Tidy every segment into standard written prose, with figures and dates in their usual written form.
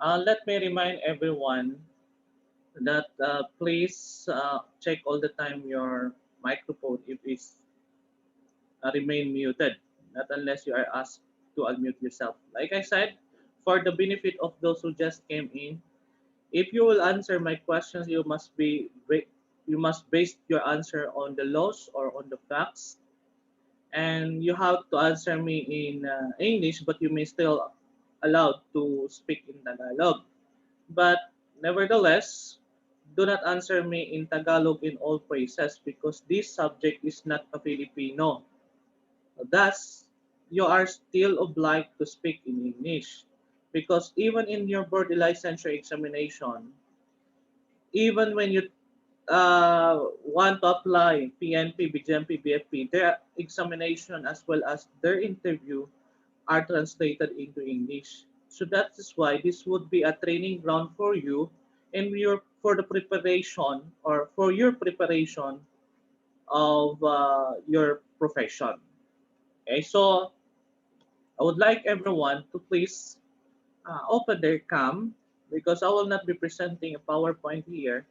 Let me remind everyone that please check all the time your microphone if it's remain muted, not unless you are asked to unmute yourself. Like I said, for the benefit of those who just came in, if you will answer my questions, you must base your answer on the laws or on the facts, and you have to answer me in English, but you may still allowed to speak in Tagalog. But nevertheless, do not answer me in Tagalog in all phrases because this subject is not a Filipino. Thus, you are still obliged to speak in English because even in your board licensure examination, even when you want to apply PNP, BGMP, BFP, their examination as well as their interview are translated into English. So that is why this would be a training ground for you and for the preparation or for your preparation of your profession. Okay, so I would like everyone to please open their cam because I will not be presenting a PowerPoint here.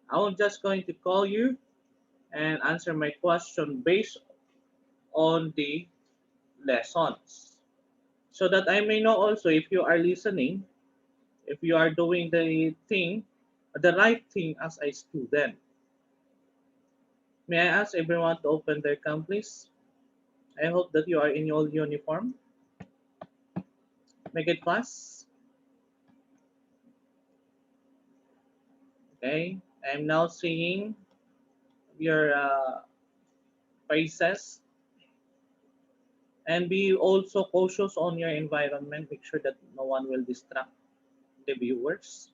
I will just going to call you and answer my question based on the lessons. So that I may know also if you are listening, if you are doing the right thing as a student. May I ask everyone to open their cam, please? I hope that you are in your uniform. Make it fast. Okay. I'm now seeing your faces and be also cautious on your environment. Make sure that no one will distract the viewers.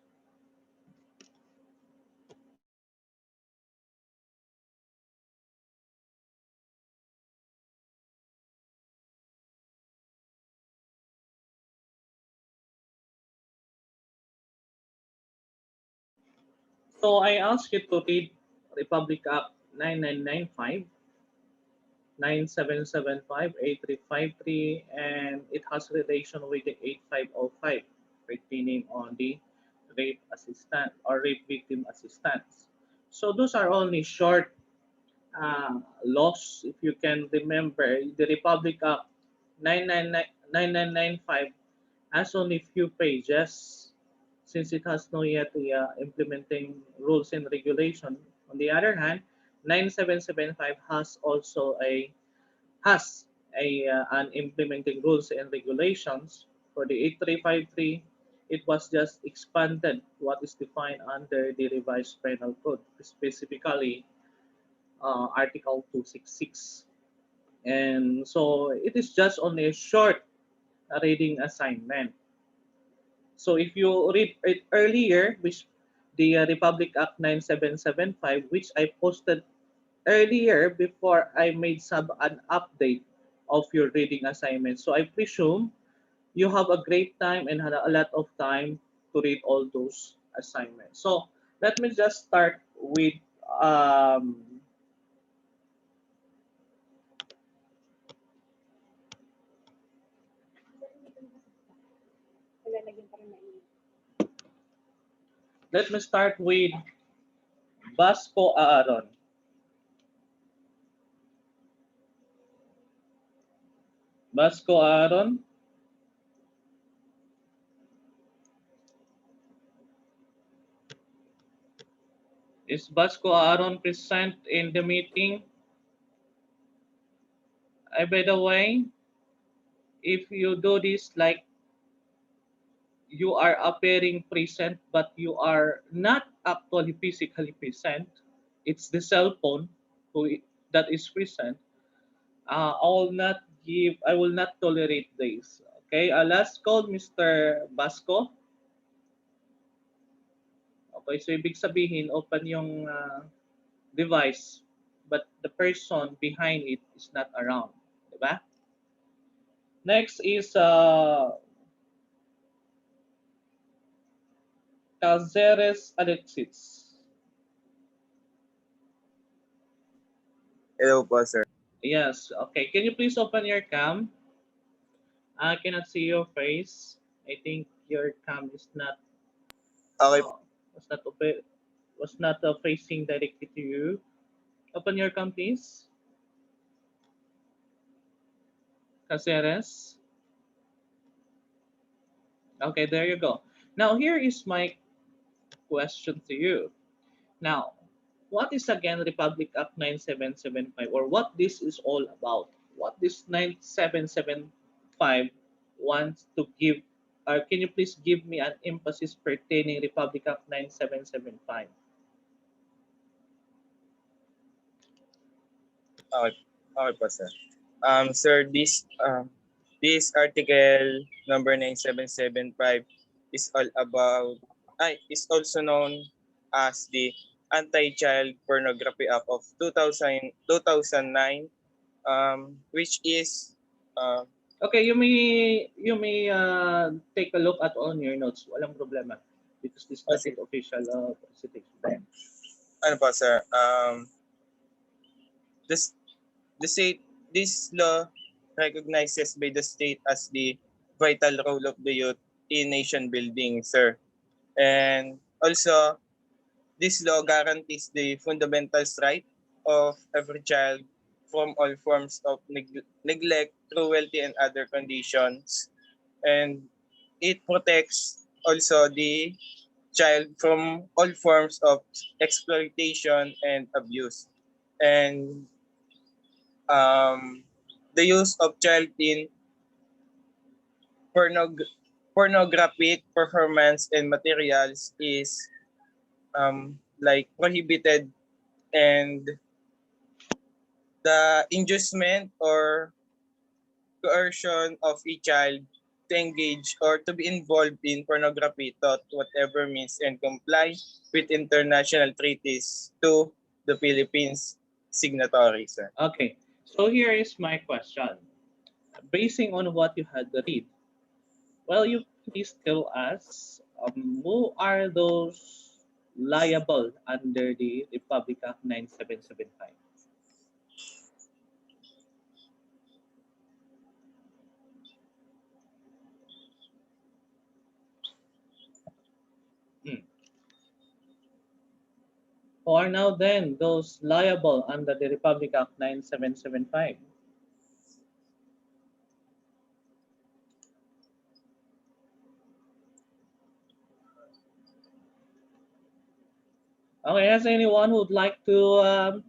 So I ask you to read Republic Act 9995, 9775, 8353, and it has relation with the 8505 pertaining on the rape assistant or rape victim assistance. So those are only short laws. If you can remember, the Republic Act 9995 has only few pages since it has no yet the implementing rules and regulation. On the other hand, 9775 has an implementing rules and regulations. For the 8353, it was just expanded what is defined under the revised penal code, specifically Article 266. And so it is just only a short reading assignment. So if you read it earlier, which the Republic Act 9775, which I posted earlier before I made an update of your reading assignment. So I presume you have a great time and had a lot of time to read all those assignments. So let me just start with let me start with Basco Aaron. Basco Aaron, is Basco Aaron present in the meeting? By the way, if you do this like you are appearing present but you are not actually physically present, it's the cell phone that is present. I will not tolerate this. Okay, last call, Mr. Basco. Okay, so ibig sabihin, open yung device, but the person behind it is not around. Diba? Next is Caceres Alexis. Hello po, sir. Yes, okay. Can you please open your cam? I cannot see your face. I think your cam is not Okay. uh, was not was not facing directly to you. Open your cam, please, Caceres. Okay, there you go. Now here is my question to you. Now, what is again Republic Act 9775, or what this is all about? What this 9775 wants to give, or can you please give me an emphasis pertaining Republic Act 9775? Okay. Okay po, sir. Sir, this article number 9775 is all about, is also known as the Anti-Child Pornography Act of 2009, which is, uh, Okay, you may take a look at on your notes. Walang problema because this is not an sige, official citation. ano po, sir, this, the state, this law recognizes by the state as the vital role of the youth in nation building, sir. And also, this law guarantees the fundamental right of every child from all forms of neglect, cruelty, and other conditions. And it protects also the child from all forms of exploitation and abuse. And um, the use of child in pornog- pornographic performance and materials is like prohibited, and the inducement or coercion of a child to engage or to be involved in pornography thought whatever means and comply with international treaties to the Philippines signatory, sir. Okay, so here is my question. Basing on what you had read, well, you please tell us who are those liable under the Republic Act 9775? Hmm. Who are now then those liable under the Republic Act 9775? Okay, has anyone who would like to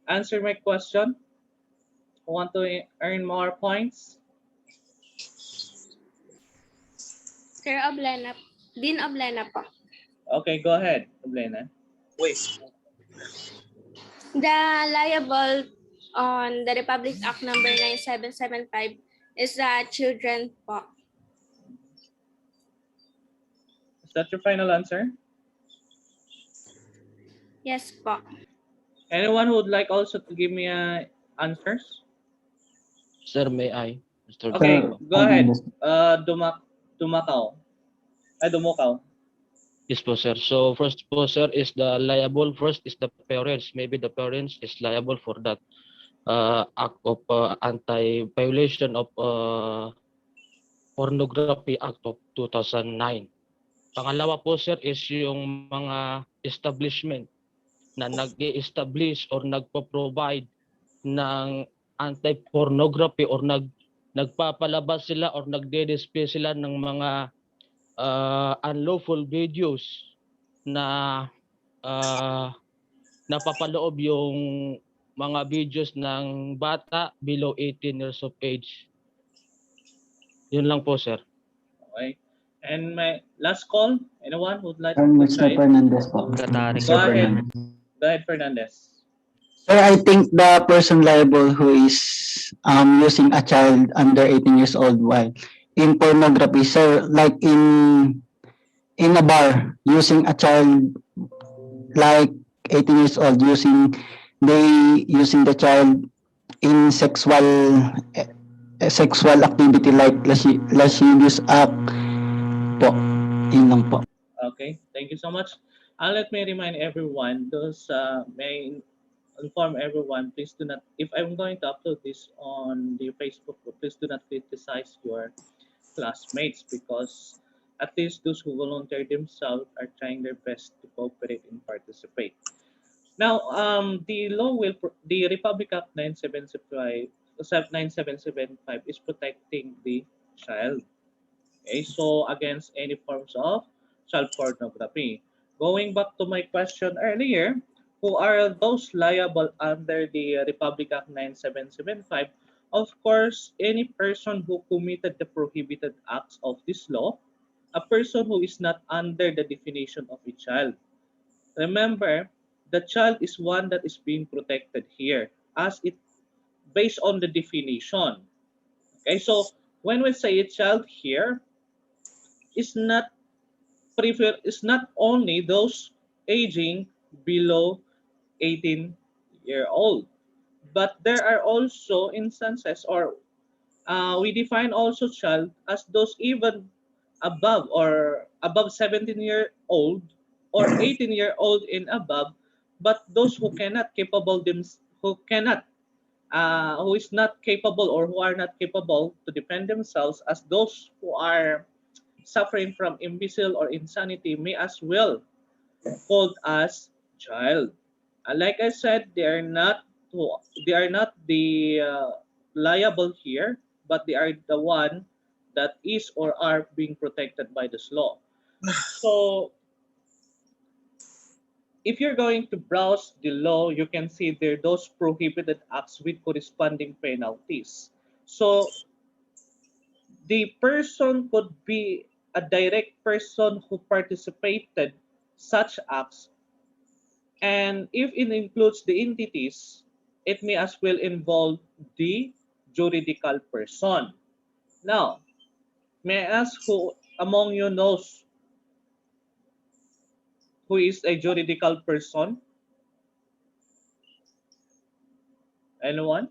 answer my question? Who want to earn more points? Sir Oblena, Dean Oblena po. Okay, go ahead, Blena. Wait, The liable on the Republic Act number 9775 is the children po. Is that your final answer? Yes po. Anyone who would like also to give me answers? Sir, may I? Mr. Okay, Sir, Dumako. go ahead. Dumakaw. Ay, Dumukaw. Yes po, sir. So first po, sir, is the liable. First is the parents. Maybe the parents is liable for that act of anti-violation of Pornography Act of 2009. Pangalawa po, sir, is yung mga establishment na nag-i-establish or nagpo-provide ng anti-pornography or nagpapalabas sila or nagde-display sila ng mga unlawful videos na uh, napapaloob yung mga videos ng bata below 18 years of age. Yun lang po, sir. Okay. And my last call. Anyone who would like to Mr. try? Fernandez po. Gataring Go Mr. ahead. Fernandez. Go ahead, Fernandez. Sir, I think the person liable who is using a child under 18 years old while in pornography, sir, like in a bar, using a child like 18 years old, using the child in sexual activity like lascivious act po. Yun lang po. Okay. Thank you so much. Let me remind everyone, those may inform everyone, please do not, if I'm going to upload this on the Facebook group, please do not criticize your classmates, because at least those who volunteer themselves are trying their best to cooperate and participate. Now, the law will, the Republic Act 9775 is protecting the child. Okay, so against any forms of child pornography. Going back to my question earlier, who are those liable under the Republic Act 9775? Of course, any person who committed the prohibited acts of this law, a person who is not under the definition of a child. Remember, the child is one that is being protected here as it based on the definition. Okay, so when we say a child here, is not is not only those aging below 18-year-old, but there are also instances, or we define also child as those even above 17-year-old or 18-year-old and above, but those who cannot capable them, who cannot who is not capable or who are not capable to defend themselves, as those who are suffering from imbecile or insanity may as well called as child. Like I said, they are not the liable here, but they are the one that is or are being protected by this law. So if you're going to browse the law, you can see there those prohibited acts with corresponding penalties. So the person could be a direct person who participated such acts, and if it includes the entities, it may as well involve the juridical person. Now, may I ask who among you knows who is a juridical person? Anyone?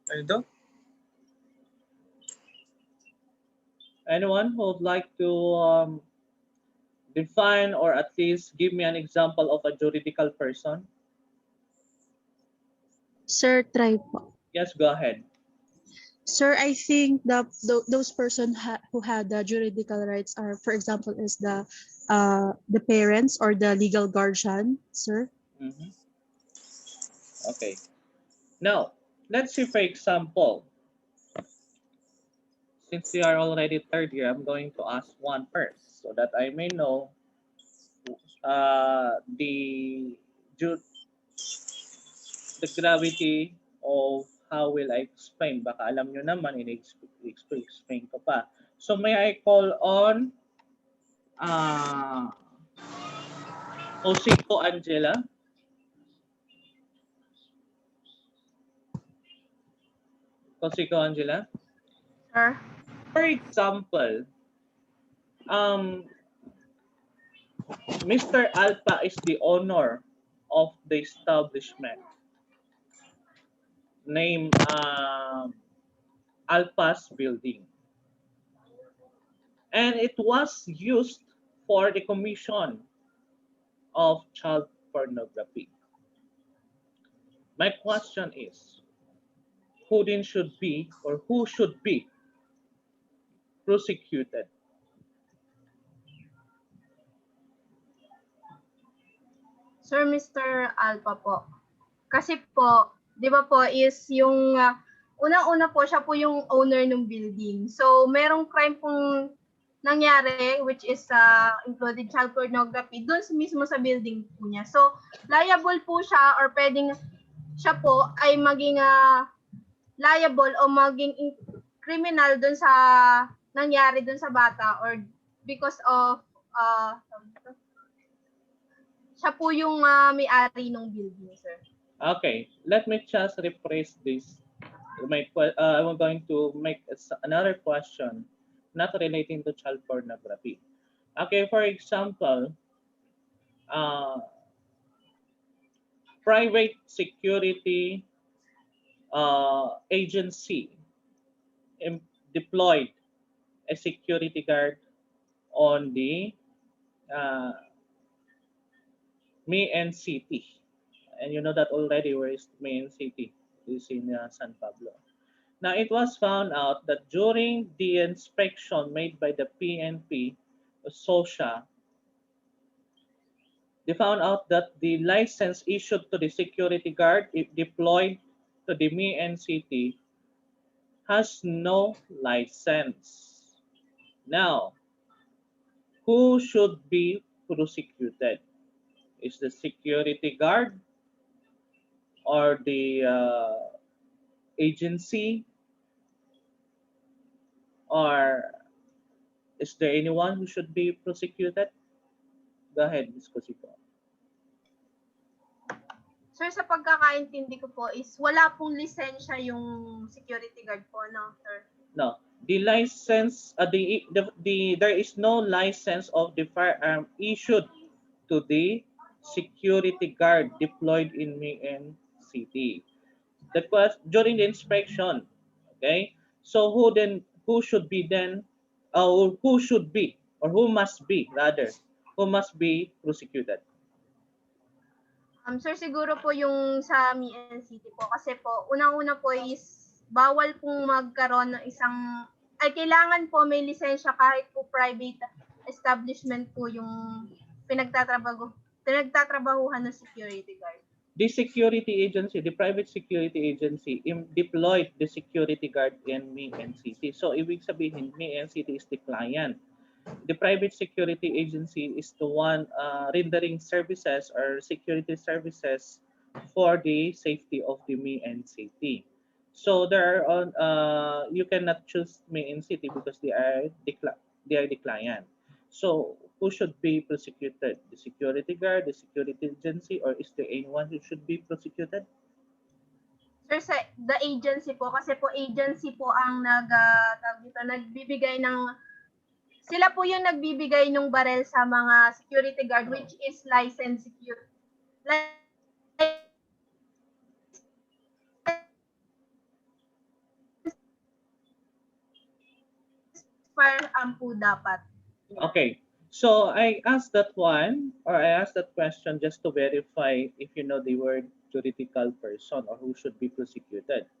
Ano daw? Anyone who would like to define or at least give me an example of a juridical person? Sir, try po. Yes, go ahead. Sir, I think those person who had the juridical rights are, for example, is the parents or the legal guardian, sir. Mhm. Okay. Now, let's see, for example, since we are already third year, I'm going to ask one first so that I may know the the gravity of how will I explain. Baka alam nyo naman, explain ko pa. So may I call on uh, Osiko Angela? Osiko Angela? Sir? For example, um, Mr. Alpha is the owner of the establishment named Alpha's building. And it was used for the commission of child pornography. My question is, who then should be or who should be prosecuted? Sir, Mr. Alpha po. Kasi po, 'di ba po is yung unang-una po siya po yung owner ng building. So, merong crime pong nangyari which is included child pornography doon mismo sa building po niya. So, liable po siya or pwedeng siya po ay maging liable o maging criminal doon sa nangyari doon sa bata or because of siya po yung may-ari ng building, sir. Okay, let me just rephrase this. I'm going to make another question not relating to child pornography. Okay, for example, uh, private security agency deployed a security guard on the uh, Main City. And you know that already, where is Main City? It is in San Pablo. Now, it was found out that during the inspection made by the PNP, SOSHA, they found out that the license issued to the security guard if deployed to the MIN city has no license. Now, who should be prosecuted? Is the security guard or the agency, or is there anyone who should be prosecuted? Go ahead, Ms. Cosito. Sir, sa pagkakaintindi ko po is wala pong lisensya yung security guard po, no, sir? No, the license, there is no license of the firearm issued to the security guard deployed in MIN City. That was during the inspection. Okay, so who should be then, or who should be, or who must be rather, who must be prosecuted? Sir, siguro po yung sa MIN City po. Kasi po, unang-una po is bawal pong magkaroon ng isang, ay kailangan po may lisensya kahit po private establishment po yung pinagtatrabahuhan ng security guard. The security agency, the private security agency, deployed the security guard in MIN City. So, ibig sabihin, MIN City is the client. The private security agency is the one rendering services or security services for the safety of the MIN City. So, there are you cannot choose MIN City because they are the client. So, who should be prosecuted? The security guard, the security agency, or is there anyone who should be prosecuted? Sir, sa the agency po, kasi po agency po ang nagbibigay ng, sila po yung nagbibigay ng barel sa mga security guard, which is licensed security. Firearm po dapat. Okay. So I asked that one, or I asked that question just to verify if you know the word juridical person or who should be prosecuted.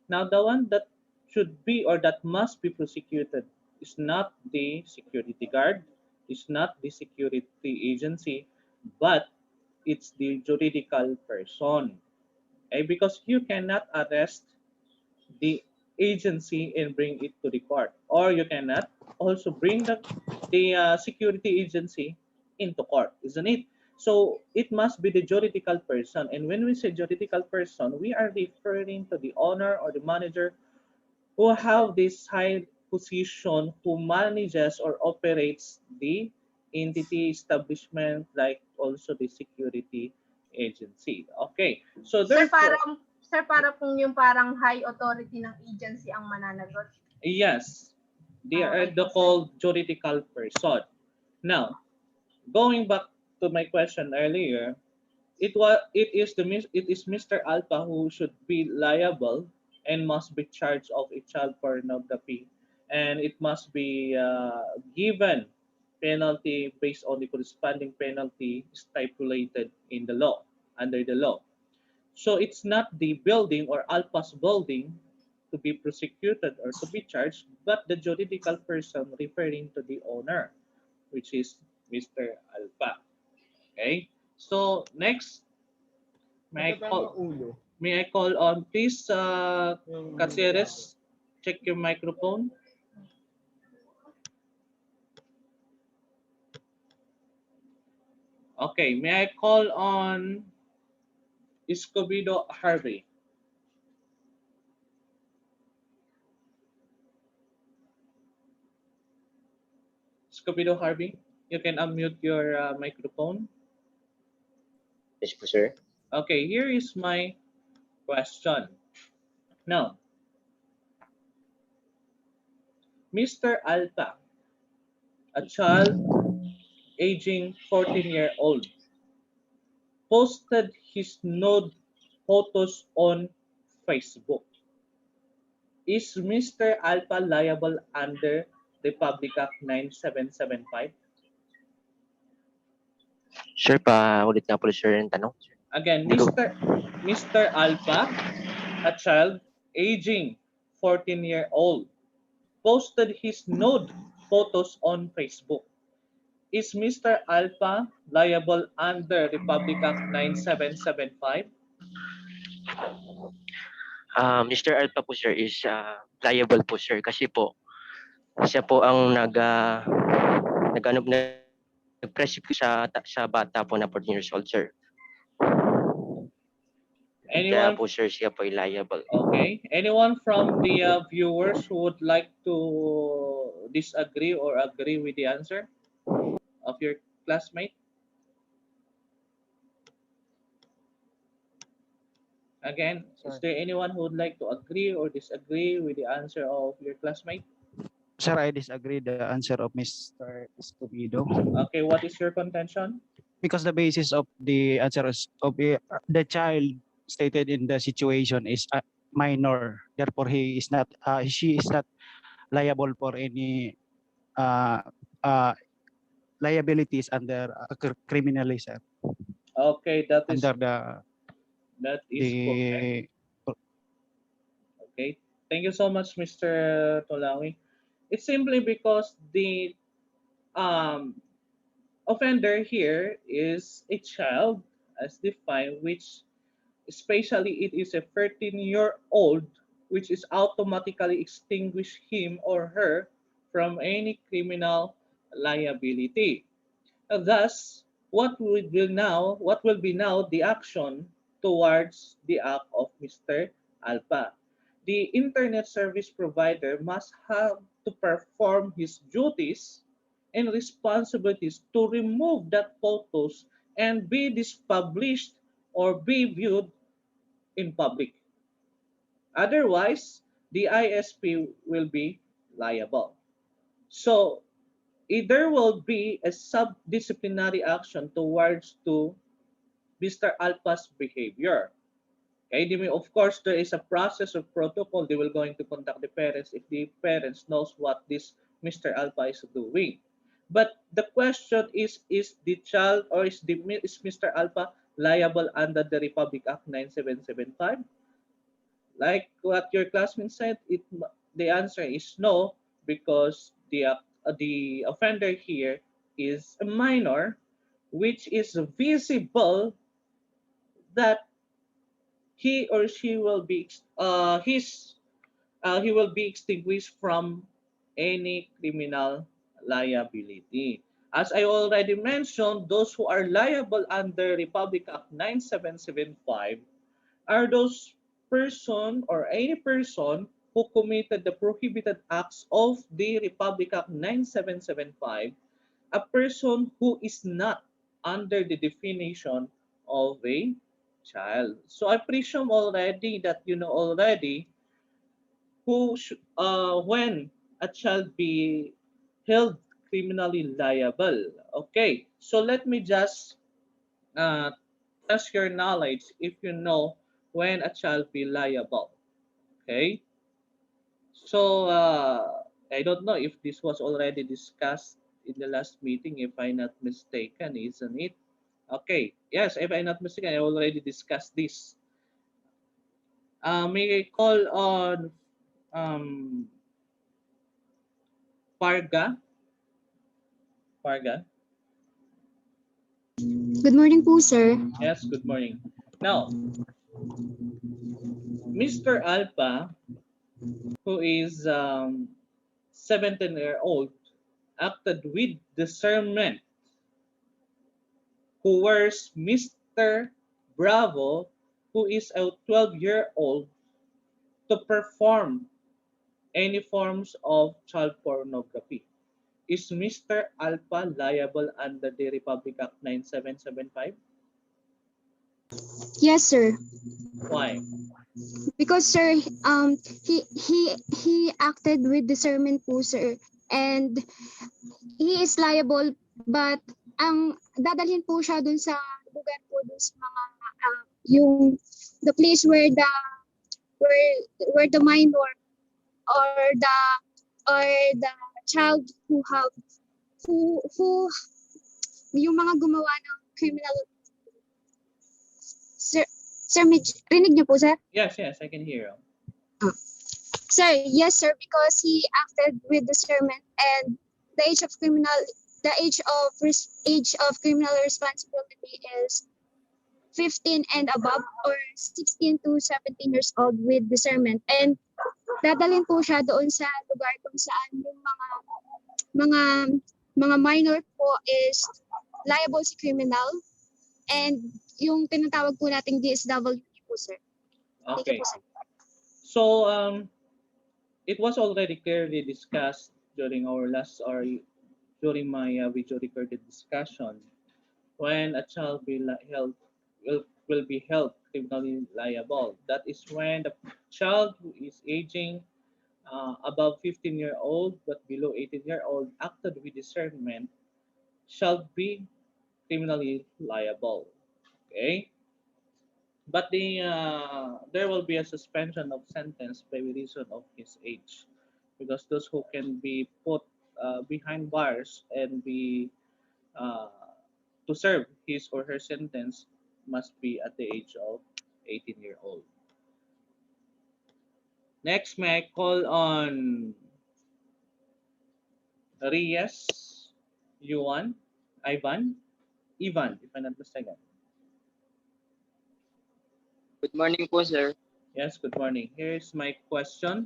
Now, the one that should be or that must be prosecuted is not the security guard, is not the security agency, but it's the juridical person. Okay? Because you cannot arrest the agency and bring it to the court, or you cannot also bring the security agency into court, isn't it? So it must be the juridical person, and when we say juridical person, we are referring to the owner or the manager who have this high position, who manages or operates the entity establishment, like also the security agency. Okay, so Sir, therefore, para pong yung parang high authority ng agency ang mananagot. yes, they are Okay, the sir. called juridical person. Now, going back to my question earlier, it is Mr. Alpha who should be liable and must be charged of a child pornography, and it must be given penalty based on the corresponding penalty stipulated in the law, under the law. So it's not the building or Alpha's building to be prosecuted or to be charged, but the juridical person referring to the owner, which is Mr. Alpha. Okay. So next, may I call on please, Caceres, check your microphone. Okay, may I call on Escobedo Harvey. Escobedo Harvey, you can unmute your microphone. Yes po, sir. Okay, here is my question. Now, Mr. Alpha, a child aging 14-year-old, posted his nude photos on Facebook. Is Mr. Alpha liable under Republic Act 9775? Sir, paulit nga po sir yung tanong. Again, Hindi ko- Mr. Alpha, a child aging 14-year-old, posted his nude photos on Facebook. Is Mr. Alpha liable under Republic Act 9775? Mr. Alpha po sir is liable po sir kasi po siya po ang nag-press sa bata po na 14 years old sir. Kaya Anyone? po sir siya po ay liable. Okay. Anyone from the viewers who would like to disagree or agree with the answer of your classmate? Again, is there anyone who would like to agree or disagree with the answer of your classmate? Sir, I disagree the answer of Mr. Escobedo Okay, what is your contention? because the basis of the answer of the child stated in the situation is minor. Therefore, she is not liable for any uh, uh, liabilities under criminalism Okay, that is under correct. the Okay, thank you so much, Mr. Tolawi. It's simply because the um, offender here is a child as defined, which especially it is a 13-year-old, which is automatically extinguish him or her from any criminal liability. Thus, what will be now the action towards the act of Mr. Alpha? The internet service provider must have to perform his duties and responsibilities to remove that photos and be dispublished or be viewed in public. Otherwise, the ISP will be liable. So, there will be a sub-disciplinary action towards to Mr. Alpha's behavior. Okay, of course, there is a process of protocol. They will going to contact the parents if the parents knows what this Mr. Alpha is doing. But the question is the child or is Mr. Alpha liable under the Republic Act 9775? Like what your classmate said, the answer is no because the offender here is a minor, which is visible that he or she will be he will be extinguished from any criminal liability. As I already mentioned, those who are liable under Republic Act 9775 are those person or any person who committed the prohibited acts of the Republic Act 9775, a person who is not under the definition of a child. So I presume already that you know already when a child be held criminally liable. Okay, so let me just uh, test your knowledge if you know when a child be liable. Okay, so I don't know if this was already discussed in the last meeting, if I'm not mistaken, isn't it? Okay, yes, if I'm not mistaken, I already discussed this. May I call on um, Parga? Parga? Good morning po, sir. Yes, good morning. Now, Mr. Alpha, who is 17-year-old, acted with discernment, whereas Mr. Bravo, who is a 12-year-old, to perform any forms of child pornography. Is Mr. Alpha liable under the Republic Act 9775? Yes, sir. Why? Because sir, he acted with discernment po, sir. And he is liable, but ang dadalhin po siya dun sa lugar po dun sa mga yung the place where the minor or the child who yung mga gumawa ng criminal. Sir, rinig niyo po, sir? Yes, I can hear you. Sir, yes, sir, because he acted with discernment and the age of criminal, age of criminal responsibility is 15 and above or 16 to 17 years old with discernment. And dadalhin po siya doon sa lugar kung saan yung mga mga minor po is liable si criminal and yung tinatawag po nating DSWD po, sir. Thank you Okay. po, sir. So it was already clearly discussed during our last or during my video recorded discussion when a child will be held criminally liable. That is when the child who is aging above 15-year-old but below 18-year-old acted with discernment shall be criminally liable. Okay, but there will be a suspension of sentence by reason of his age, because those who can be put behind bars and be uh, to serve his or her sentence must be at the age of 18-year-old. Next, may I call on Reyes, Yuan, Ivan, if I'm not mistaken. Good morning po, sir. Yes, good morning. Here's my question.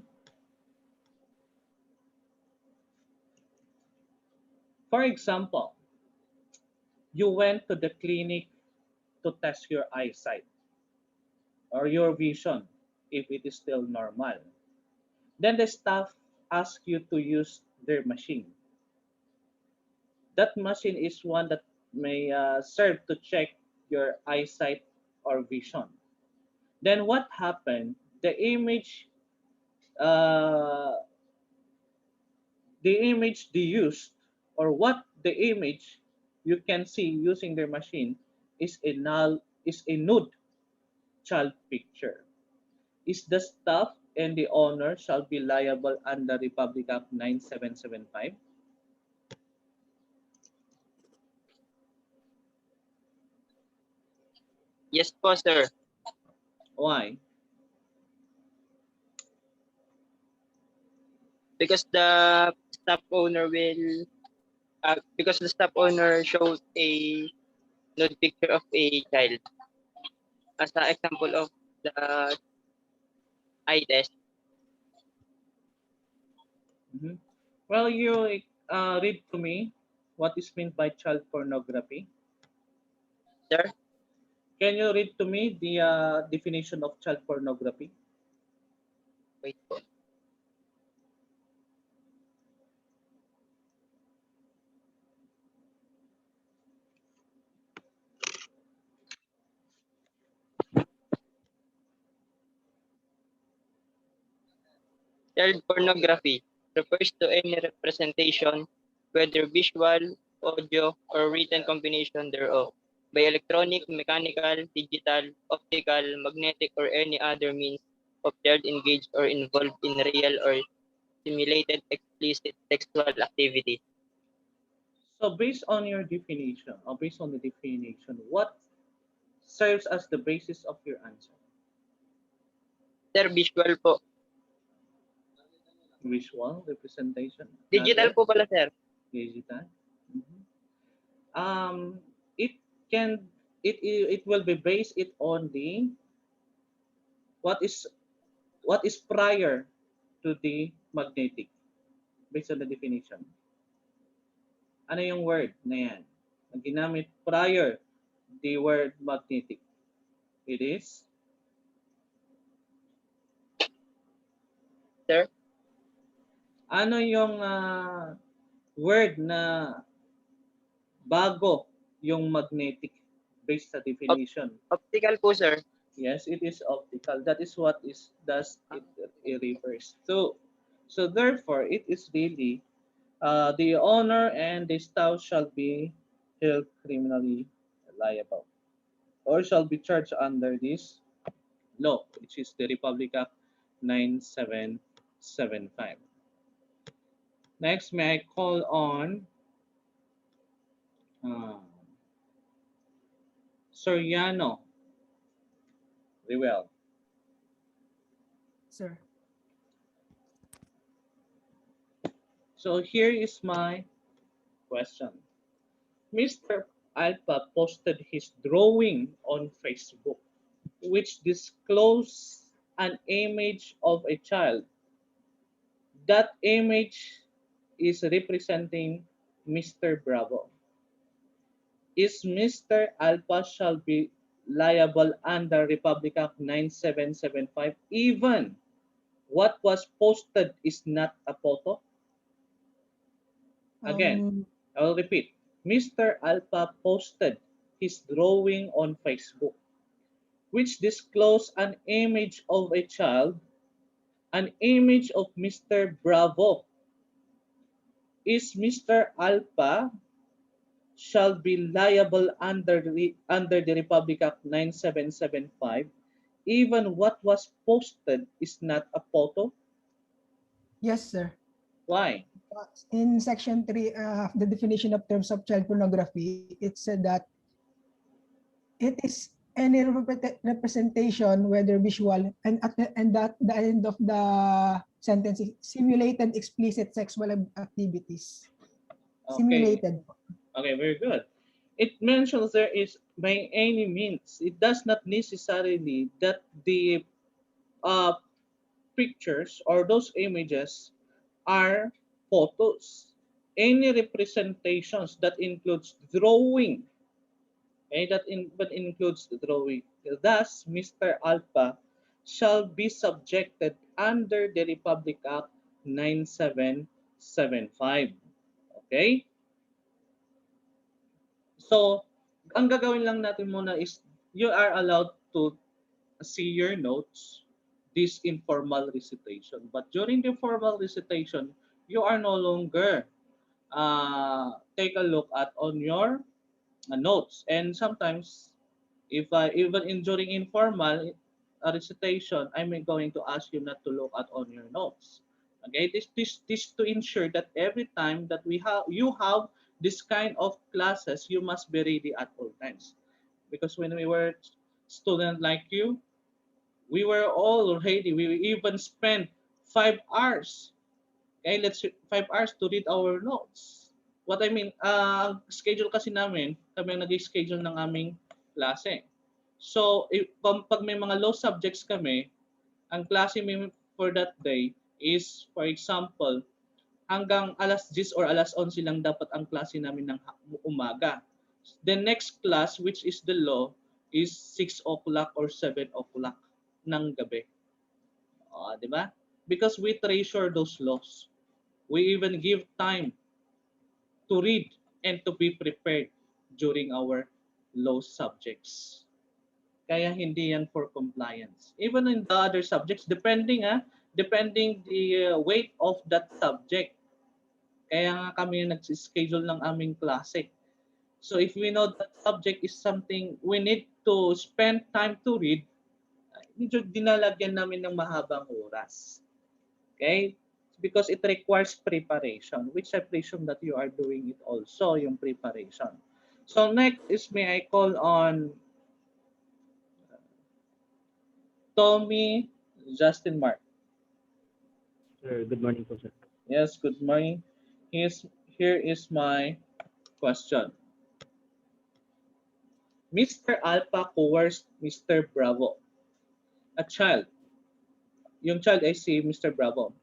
For example, you went to the clinic to test your eyesight or your vision if it is still normal. Then the staff ask you to use their machine. That machine is one that may serve to check your eyesight or vision. Then what happened? Uh, the image they used, or what the image you can see using their machine is a nude child picture. Is the staff and the owner shall be liable under Republic Act 9775? Yes po, sir. Why? Because the staff owner showed a nude picture of a child as an example of the eye test. Mhm. Well, you read to me what is meant by child pornography. Sir, Can you read to me the definition of child pornography? wait po. Child pornography refers to any representation, whether visual, audio, or written combination thereof, by electronic, mechanical, digital, optical, magnetic, or any other means of child engaged or involved in real or simulated explicit sexual activity. So based on your definition, or based on the definition, what serves as the basis of your answer? Sir, visual po. Visual representation. Digital Another? po pala, sir. Digital. Mhm. It can it will be based it on the what is prior to the magnetic based on the definition. Ano yung word na yan? Ang ginamit prior the word magnetic. It is Sir, ano yung word na bago yung magnetic based sa definition? optical po, sir. Yes, it is optical. That is what it refers to. So therefore, it is really the owner and the staff shall be held criminally liable or shall be charged under this law, which is the Republic Act 9775. Next, may I call on uh, Soriano Rewell. Sir. So here is my question. Mr. Alpha posted his drawing on Facebook, which disclosed an image of a child. That image is representing Mr. Bravo. Is Mr. Alpha shall be liable under Republic Act 9775 even what was posted is not a photo? Again, Um, I will repeat. Mr. Alpha posted his drawing on Facebook, which disclosed an image of a child, an image of Mr. Bravo. Is Mr. Alpha shall be liable under the Republic Act 9775 even what was posted is not a photo? yes, sir. Why? In section 3 of the definition of terms of child pornography, it said that it is any representation, whether visual, and at the end of the sentence, simulated explicit sexual activities. Okay. Simulated. Okay, very good. It mentions there is by any means. It does not necessarily that the uh, pictures or those images are photos. Any representations that includes drawing, okay, but includes the drawing. Thus, Mr. Alpha shall be subjected under the Republic Act 9775. Okay? So, ang gagawin lang natin muna is you are allowed to see your notes, this informal recitation. But during the formal recitation, you are no longer take a look at on your notes. And sometimes, if I even in during informal recitation, I'm going to ask you not to look at on your notes. Okay, this to ensure that every time that you have this kind of classes, you must be ready at all times. Because when we were student like you, we were all ready. We even spent 5 hours. Okay, 5 hours to read our notes. What I mean, schedule kasi namin, kami ang nag-schedule ng aming klase. So, pag may mga low subjects kami, ang klase may for that day is, for example, hanggang alas 10 or alas 11 lang dapat ang klase namin ng umaga. The next class, which is the law, is 6 o'clock or 7 o'clock ng gabi. Di ba? Because we treasure those laws. We even give time to read and to be prepared during our law subjects. Kaya hindi yan for compliance. Even in the other subjects, depending the weight of that subject. Kaya nga kami nag-schedule ng aming klase. So if we know that subject is something we need to spend time to read, medyo dinalagyan namin ng mahabang oras. Okay? Because it requires preparation, which I presume that you are doing it also, yung preparation. So next is may I call on Tommy Justin Mark. Sir, good morning po, sir. Yes, good morning. Here is my question. Mr. Alpha coerced Mr. Bravo, a child. Yung child ay si Mr. Bravo.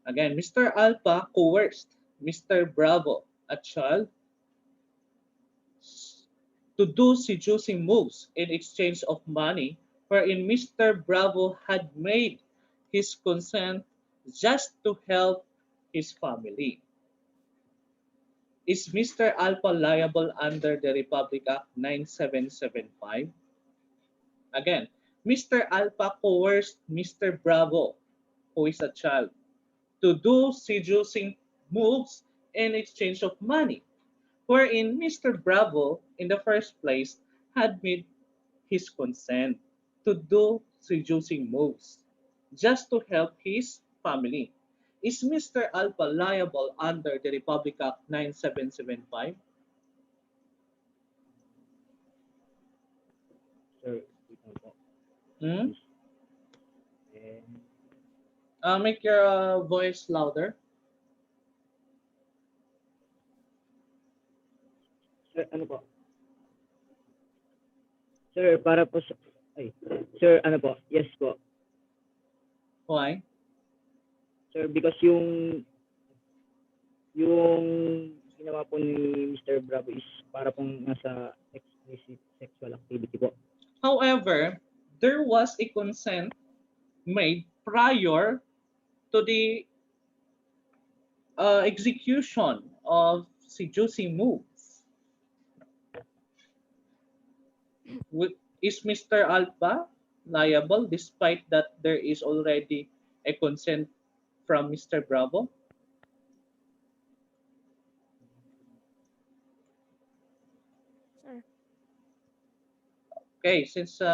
Again, Mr. Alpha coerced Mr. Bravo, a child, to do seducing moves in exchange of money, wherein Mr. Bravo had made his consent just to help his family. Is Mr. Alpha liable under the Republic Act 9775? Again, Mr. Alpha coerced Mr. Bravo, who is a child, to do seducing moves in exchange of money, wherein Mr. Bravo, in the first place, had made his consent to do seducing moves just to help his family. Is Mr. Alpha liable under the Republic Act 9775? Sir, Hmm? Make your voice louder. Sir, ano po? Sir, para po sa... Ay, sir, ano po? Yes po. Why? Sir, because yung ginawa po ni Mr. Bravo is para pong nasa explicit sexual activity po. However, there was a consent made prior to the execution of seducing moves. Is Mr. Alpha liable despite that there is already a consent from Mr. Bravo? Sir. Okay, since is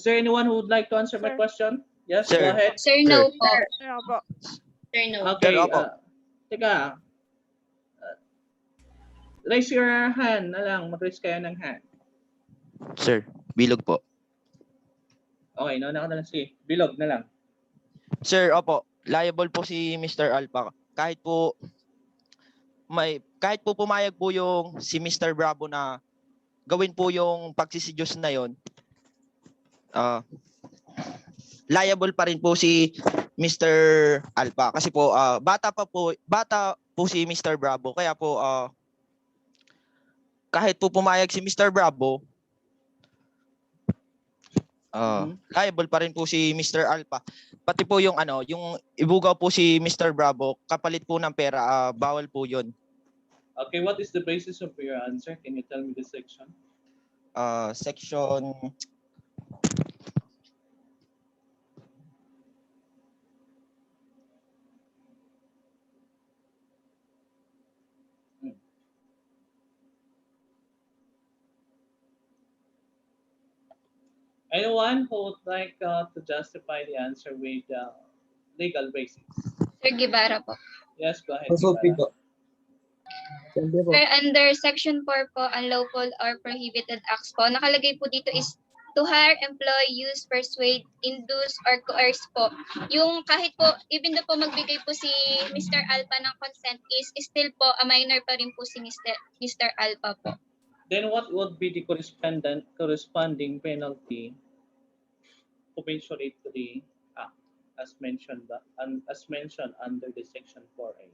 there anyone who would like to answer my Sir. question? Yes, Sir. go ahead. Sir, no po. Sir, opo. Sir, no. Okay, Sir, opo. teka. Raise your hand na lang. Mag-raise kayo ng hand. Sir, bilog po. Okay, nauna ka na lang si Bilog na lang. Sir, opo. Liable po si Mr. Alpha. Kahit po pumayag po yung si Mr. Bravo na gawin po yung pagsisidyos na yon, liable pa rin po si Mr. Alpha kasi po bata po si Mr. Bravo, kaya po kahit po pumayag si Mr. Bravo, liable pa rin po si Mr. Alpha. Pati po yung yung ibugaw po si Mr. Bravo kapalit po ng pera, bawal po 'yon. Okay, what is the basis of your answer? Can you tell me the section? Section Anyone who would like to justify the answer with legal basis? Sir Guevara po. Yes, go ahead. po. Sir, under Section 4 po, unlawful or prohibited acts po, nakalagay po dito is to hire, employ, use, persuade, induce, or coerce po. Yung kahit po, even though po magbigay po si Mr. Alpha ng consent is still po, a minor pa rin po si Mr. Alpha po. Then what would be the corresponding penalty commensurate to the act as mentioned under the Section 4A?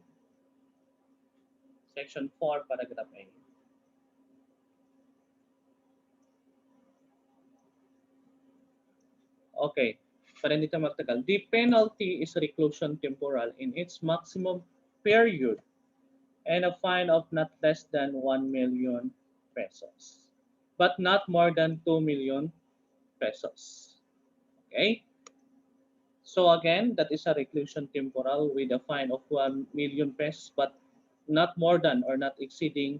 Section 4, paragraph A. Okay, para hindi tayo magtagal. The penalty is reclusion temporal in its maximum period and a fine of not less than 1 million pesos, but not more than 2 million pesos. Okay? So again, that is a reclusion temporal with a fine of 1 million pesos, but not more than or not exceeding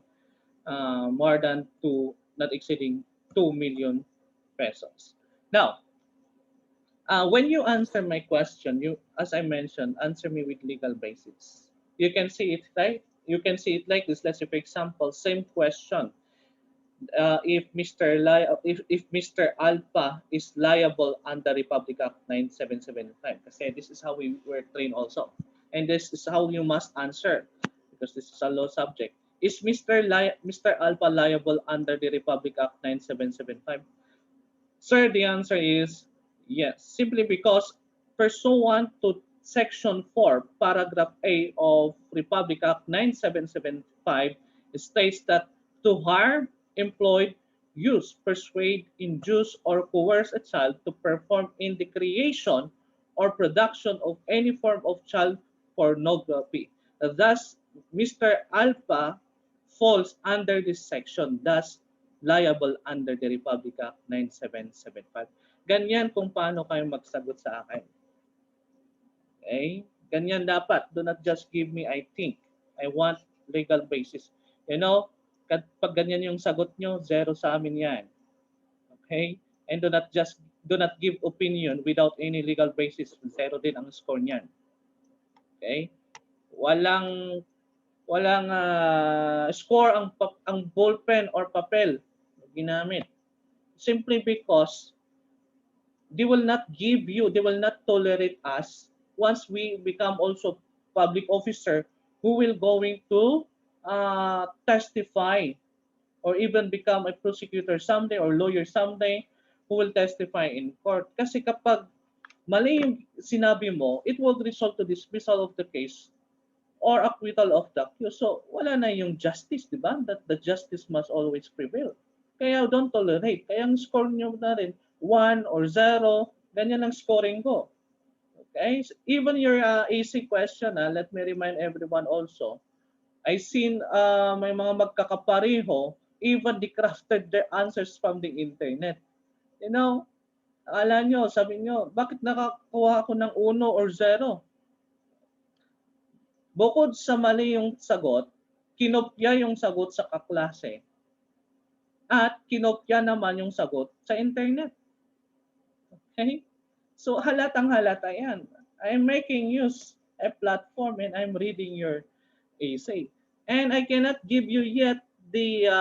not exceeding 2 million pesos. Now, when you answer my question, as I mentioned, answer me with legal basis. You can see it right. You can see it like this. Let's say, for example, same question. If Mr. Alpha is liable under Republic Act 9775, kasi this is how we were trained also, and this is how you must answer because this is a law subject. Is Mr. Alpha liable under the Republic Act 9775? Sir, the answer is yes, simply because pursuant to Section 4, Paragraph A of Republic Act 9775 states that to hire, employ, use, persuade, induce, or coerce a child to perform in the creation or production of any form of child pornography. Thus, Mr. Alpha falls under this section, thus liable under the Republic Act 9775. Ganyan kung paano kayo magsagot sa akin. Okay? Ganyan dapat. Do not just give me I think. I want legal basis. You know, pag ganyan yung sagot nyo, zero sa amin yan. Okay? And do not give opinion without any legal basis. Zero din ang score niyan. Okay? Walang score ang ballpen or papel ginamit. Simply because they will not tolerate us once we become also public officer who will going to testify or even become a prosecutor someday or lawyer someday who will testify in court. Kasi kapag mali yung sinabi mo, it will result to dismissal of the case or acquittal of the accused. So wala na yung justice, di ba? That the justice must always prevail. Kaya don't tolerate. Kaya ang score nyo na rin, 1 or 0, ganyan ang scoring ko. Okay? So, even your AC question, let me remind everyone also, I seen may mga magkakapareho, even they crafted their answers from the internet. You know, akala nyo, sabi nyo, bakit nakakuha ako ng 1 or 0? Bukod sa mali yung sagot, kinopya yung sagot sa kaklase at kinopya naman yung sagot sa internet. Okay? So halatang halata yan. I'm making use a platform and I'm reading your essay. And I cannot give you yet the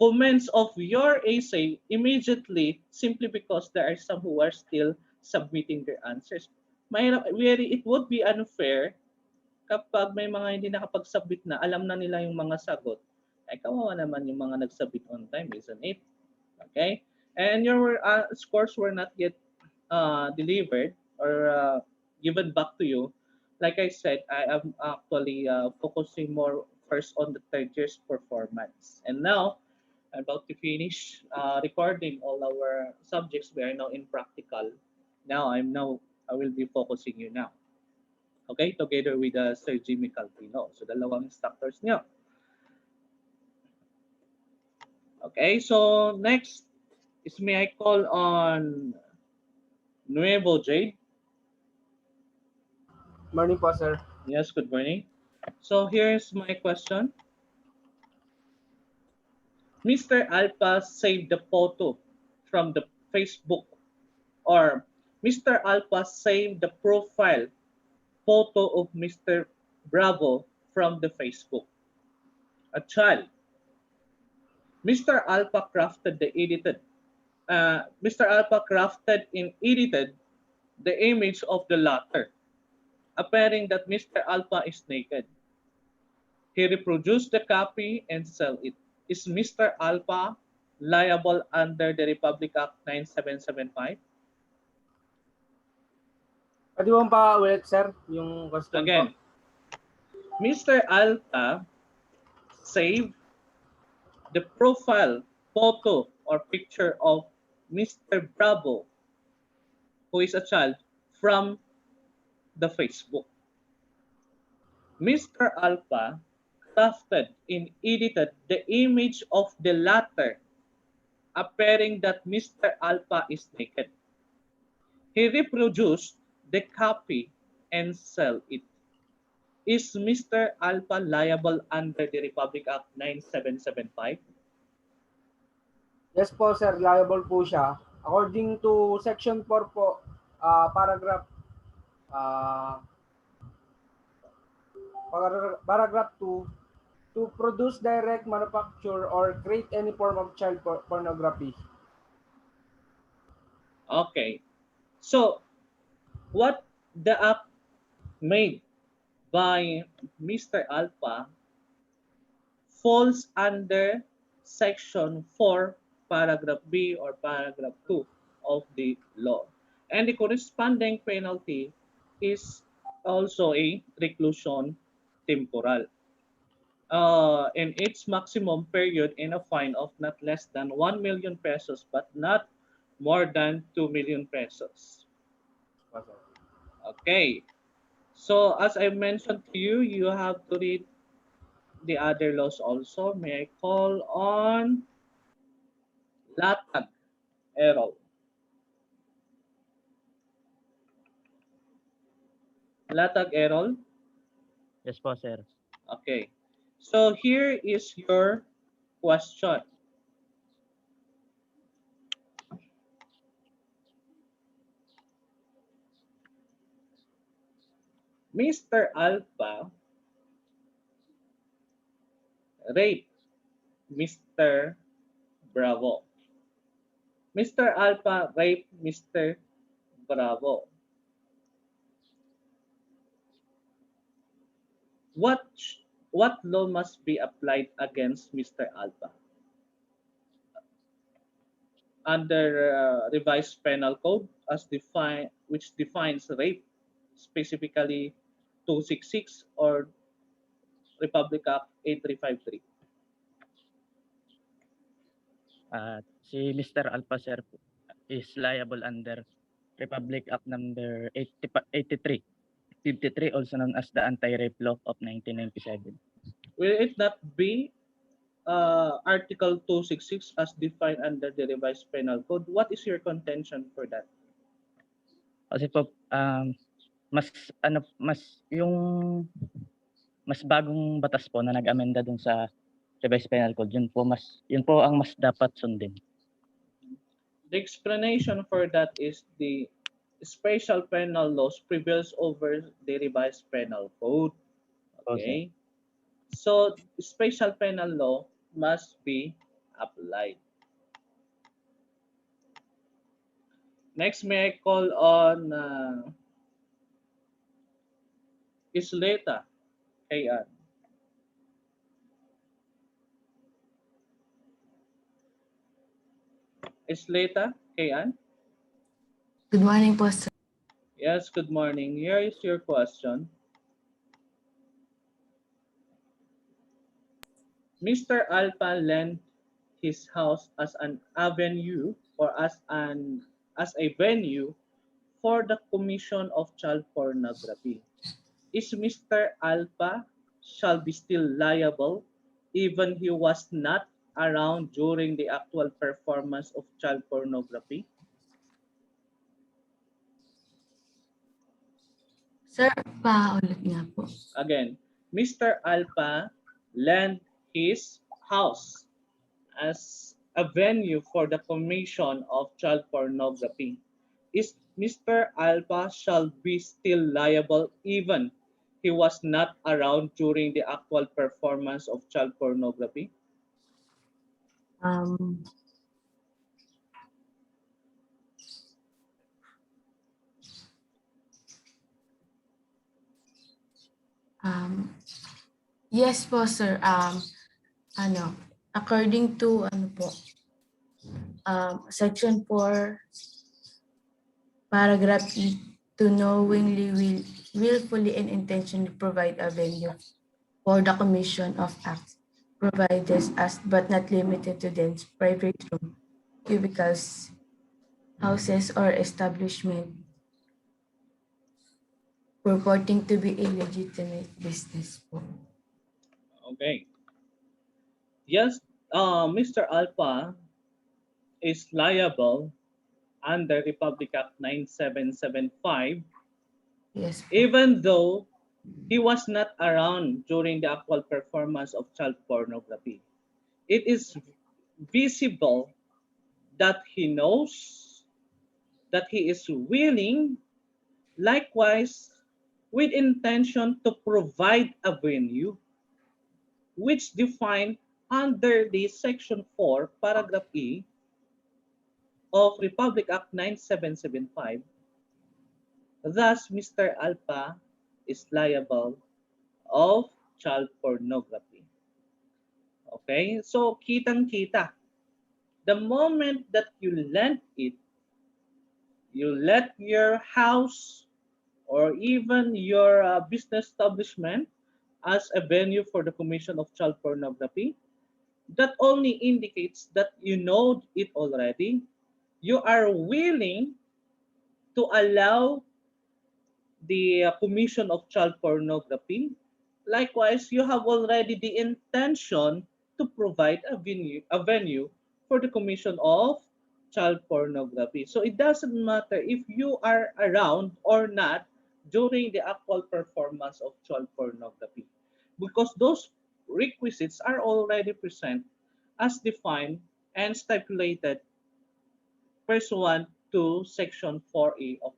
comments of your essay immediately simply because there are some who are still submitting their answers. It would be unfair kapag may mga hindi nakapag-submit na, alam na nila yung mga sagot, ay kawawa naman yung mga nag-submit on time, isn't it? Okay? And your scores were not yet delivered or given back to you. Like I said, I am actually focusing more first on the third year's performance. And now, I'm about to finish recording all our subjects. We are now in practical. I will be focusing you now. Okay, together with Sir Jimmy Calpino. So, dalawang instructors niyo. Okay, so next is may I call on Nuevo Jade? Morning po, sir. Yes, good morning. So, here's my question. Mr. Alpha saved the photo from the Facebook, or Mr. Alpha saved the profile photo of Mr. Bravo from the Facebook. A child. Mr. Alpha crafted Mr. Alpha crafted and edited the image of the latter, appearing that Mr. Alpha is naked. He reproduced the copy and sell it. Is Mr. Alpha liable under the Republic Act 9775? Pwede mo pa ulit, sir, yung question Again, Mr. Alpha saved the profile photo or picture of Mr. Bravo, who is a child, from the Facebook. Mr. Alpha crafted and edited the image of the latter, appearing that Mr. Alpha is naked. He reproduced the copy and sell it. Is Mr. Alpha liable under the Republic Act 9775? Yes po, sir. Liable po siya. According to Section 4 po, paragraph paragraph 2, to produce, direct, manufacture, or create any form of child pornography. Okay. So, what the act made by Mr. Alpha falls under Section 4, Paragraph B or Paragraph 2 of the law. And the corresponding penalty is also a reclusion temporal. And its maximum period in a fine of not less than 1 million pesos but not more than 2 million pesos. Okay. So as I mentioned to you, you have to read the other laws also. May I call on Latag Errol? Latag Errol? Yes po, sir. Okay. So here is your question. Mr. Alpha raped Mr. Bravo. Mr. Alpha raped Mr. Bravo. what law must be applied against Mr. Alpha? Under revised penal code which defines rape specifically 266 or Republic Act 8353. Si Mr. Alpha sir is liable under Republic Act number 83, 53, also known as the Anti-Rape Law of 1997. Will it not be Article 266 as defined under the revised penal code? What is your contention for that? Kasi po mas bagong batas po na nag-amenda dun sa revised penal code, yun po ang mas dapat sundin. The explanation for that is the special penal laws prevails over the revised penal code. Okay? So, special penal law must be applied. Next, may I call on Isleta Kayan. Isleta Kayan? Good morning po, sir. Yes, good morning. Here is your question. Mr. Alpha lent his house as an avenue or as a venue for the commission of child pornography. Is Mr. Alpha shall be still liable even he was not around during the actual performance of child pornography? Sir, paulit nga po. Again, Mr. Alpha lent his house as a venue for the commission of child pornography. Is Mr. Alpha shall be still liable even he was not around during the actual performance of child pornography? Yes po, sir. According to Section 4, Paragraph E, to knowingly, willfully, and intentionally provide a venue for the commission of acts provided as but not limited to dens, private room, cubicles, houses, or establishment purporting to be a legitimate business po. Okay. Yes, Mr. Alpha is liable under Republic Act 9775. Yes. Even though he was not around during the actual performance of child pornography. It is visible that he knows, that he is willing, likewise with intention to provide a venue, which defined under the Section 4, Paragraph E of Republic Act 9775. Thus, Mr. Alpha is liable of child pornography. Okay? So, kitang-kita. The moment that you lent it, you let your house or even your business establishment as a venue for the commission of child pornography, that only indicates that you know it already. You are willing to allow the commission of child pornography. Likewise, you have already the intention to provide a venue for the commission of child pornography. So it doesn't matter if you are around or not during the actual performance of child pornography, because those requisites are already present as defined and stipulated pursuant to Section 4A of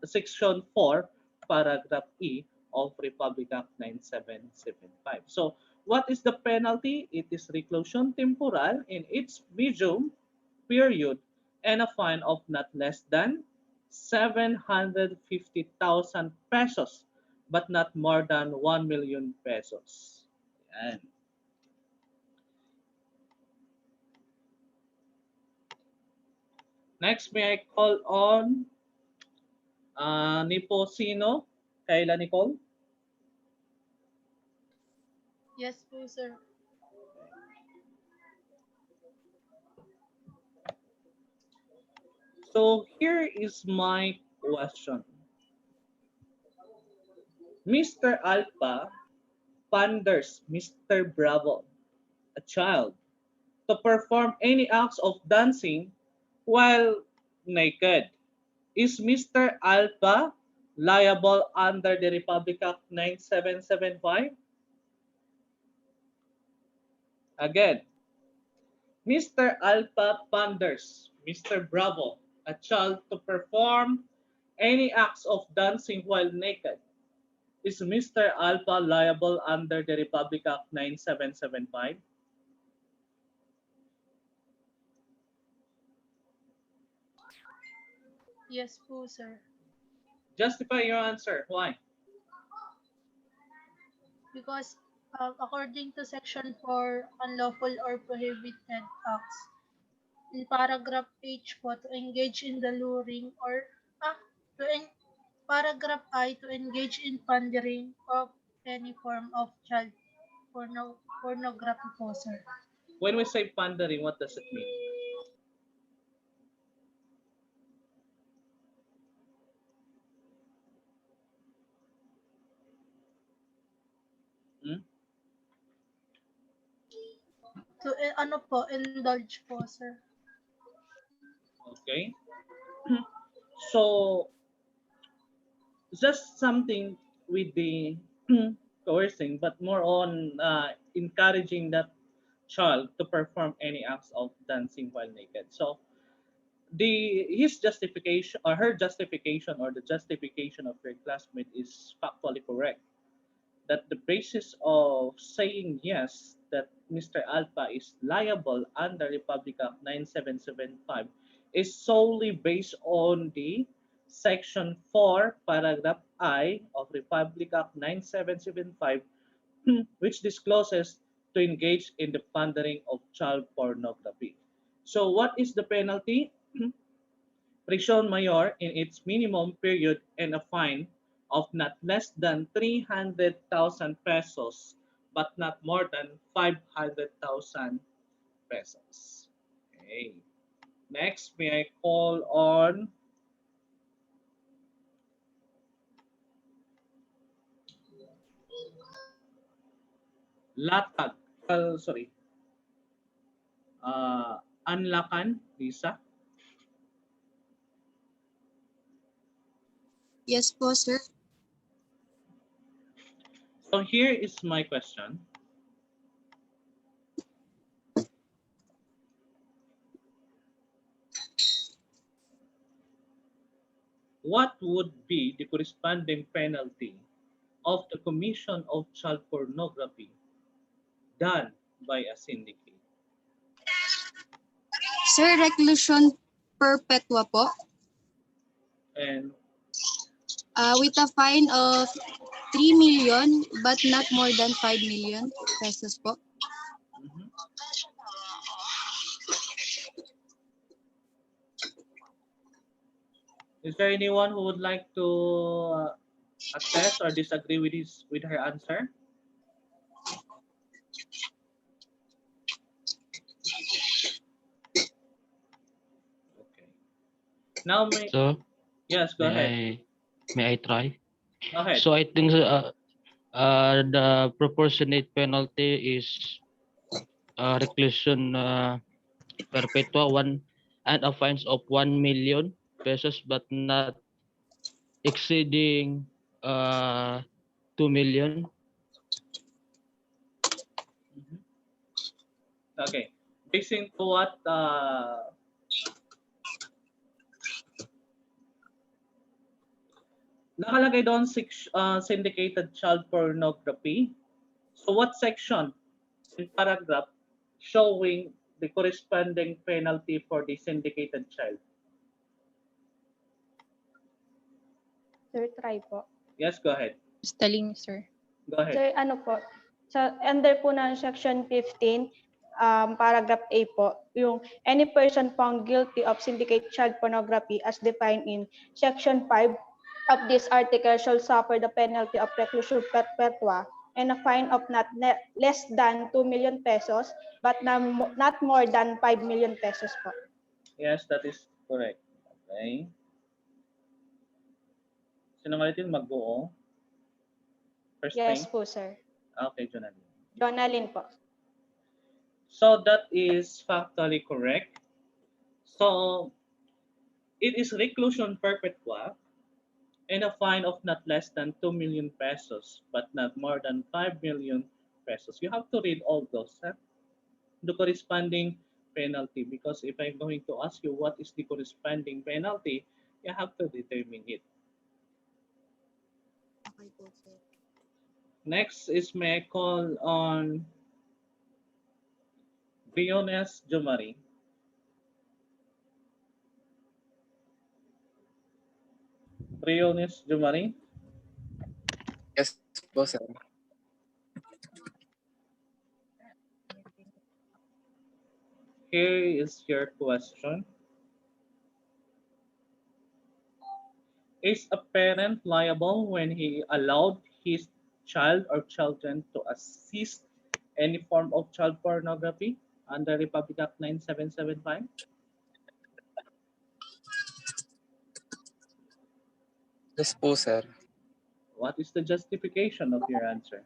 Section 4, Paragraph E of Republic Act 9775. So, what is the penalty? It is reclusion temporal in its medium period and a fine of not less than 750,000 pesos but not more than 1 million pesos. Yan. Next, may I call on Niposino? Kayla Nicole? Yes po, sir. So here is my question. Mr. Alpha panders Mr. Bravo, a child, to perform any acts of dancing while naked. Is Mr. Alpha liable under the Republic Act 9775? Again, Mr. Alpha panders Mr. Bravo, a child, to perform any acts of dancing while naked. Is Mr. Alpha liable under the Republic Act 9775? Yes po, sir. Justify your answer. Why? Because according to Section 4, unlawful or prohibited acts, in paragraph H po, to engage in the luring or to paragraph I, to engage in pandering of any form of child pornography po, sir. When we say pandering, what does it mean? Hmm? To ano po, indulge po, sir. Okay. So, just something with the coercing, but more on encouraging that child to perform any acts of dancing while naked. So, his justification or her justification or the justification of your classmate is factually correct. That the basis of saying yes that Mr. Alpha is liable under Republic Act 9775 is solely based on the Section 4, Paragraph I of Republic Act 9775, which discloses to engage in the pandering of child pornography. So what is the penalty? Prisión mayor in its minimum period and a fine of not less than 300,000 pesos but not more than 500,000 pesos. Okay. Next, may I call on Latag, sorry, Anlakan, Lisa. Yes po, sir. So here is my question. What would be the corresponding penalty of the commission of child pornography done by a syndicate? Sir, reclusion perpetua po. And With a fine of 3 million but not more than 5 million pesos po. Is there anyone who would like to attest or disagree with her answer? Okay. Now yes, go ahead. May I try? Go ahead. So I think the proportionate penalty is reclusion perpetua and a fines of 1 million pesos but not exceeding 2 million. Okay. Based to what nakalagay doon syndicated child pornography. So what section in paragraph showing the corresponding penalty for the syndicated child? Sir, try po. Yes, go ahead. Stalin, sir. Go ahead. Sir, ano po, sa under po ng Section 15, paragraph A po, yung any person found guilty of syndicate child pornography as defined in Section 5 of this article shall suffer the penalty of reclusion perpetua and a fine of not less than 2 million pesos but not more than 5 million pesos po. Yes, that is correct. Okay. Sino nga ulitin mag-buo? First Yes name? po, sir. Okay, Jonathan. Jonalyn po. So that is factually correct. So it is reclusion perpetua and a fine of not less than 2 million pesos but not more than 5 million pesos. You have to read all those, the corresponding penalty, because if I'm going to ask you what is the corresponding penalty, you have to determine it. Next is may I call on Briones Jumari. Briones Jumari. Yes po, sir. Here is your question. Is a parent liable when he allowed his child or children to assist any form of child pornography under Republic Act 9775? Yes po, sir. What is the justification of your answer?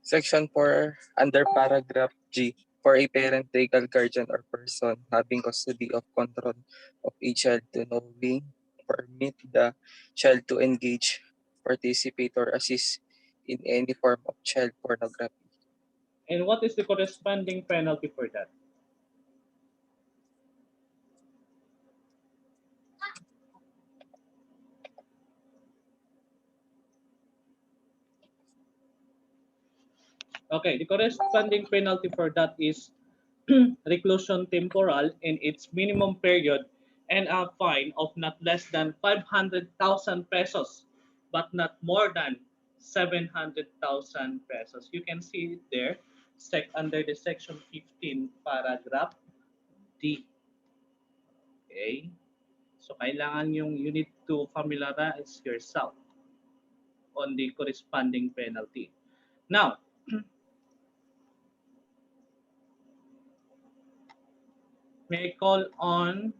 Section 4, under paragraph G, for a parent, legal guardian, or person having custody of control of a child to knowingly permit the child to engage, participate, or assist in any form of child pornography. And what is the corresponding penalty for that? Okay, the corresponding penalty for that is reclusion temporal in its minimum period and a fine of not less than 500,000 pesos, but not more than 700,000 pesos. You can see it there, under the section 15, paragraph D. Okay? So, kailangan you need to familiarize yourself on the corresponding penalty. Now, may I call on,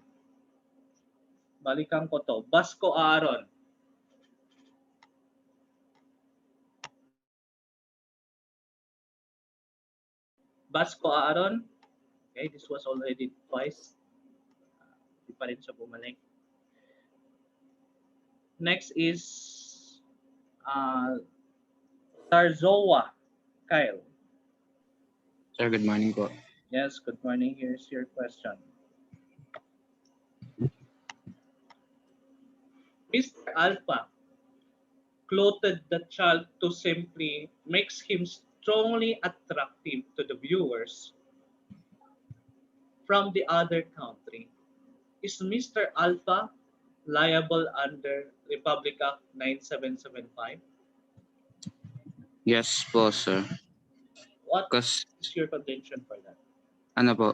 balikan ko to, Basco Aaron. Basco Aaron. Okay, this was already twice. Di pa rin siya bumalik. Next is Tarzowa Kyle. Sir, good morning po. Yes, good morning. Here's your question. Mr. Alpha clothed the child to simply makes him strongly attractive to the viewers from the other country. Is Mr. Alpha liable under Republic Act 9775? Yes po, sir. What Because, is your contention for that? ano po,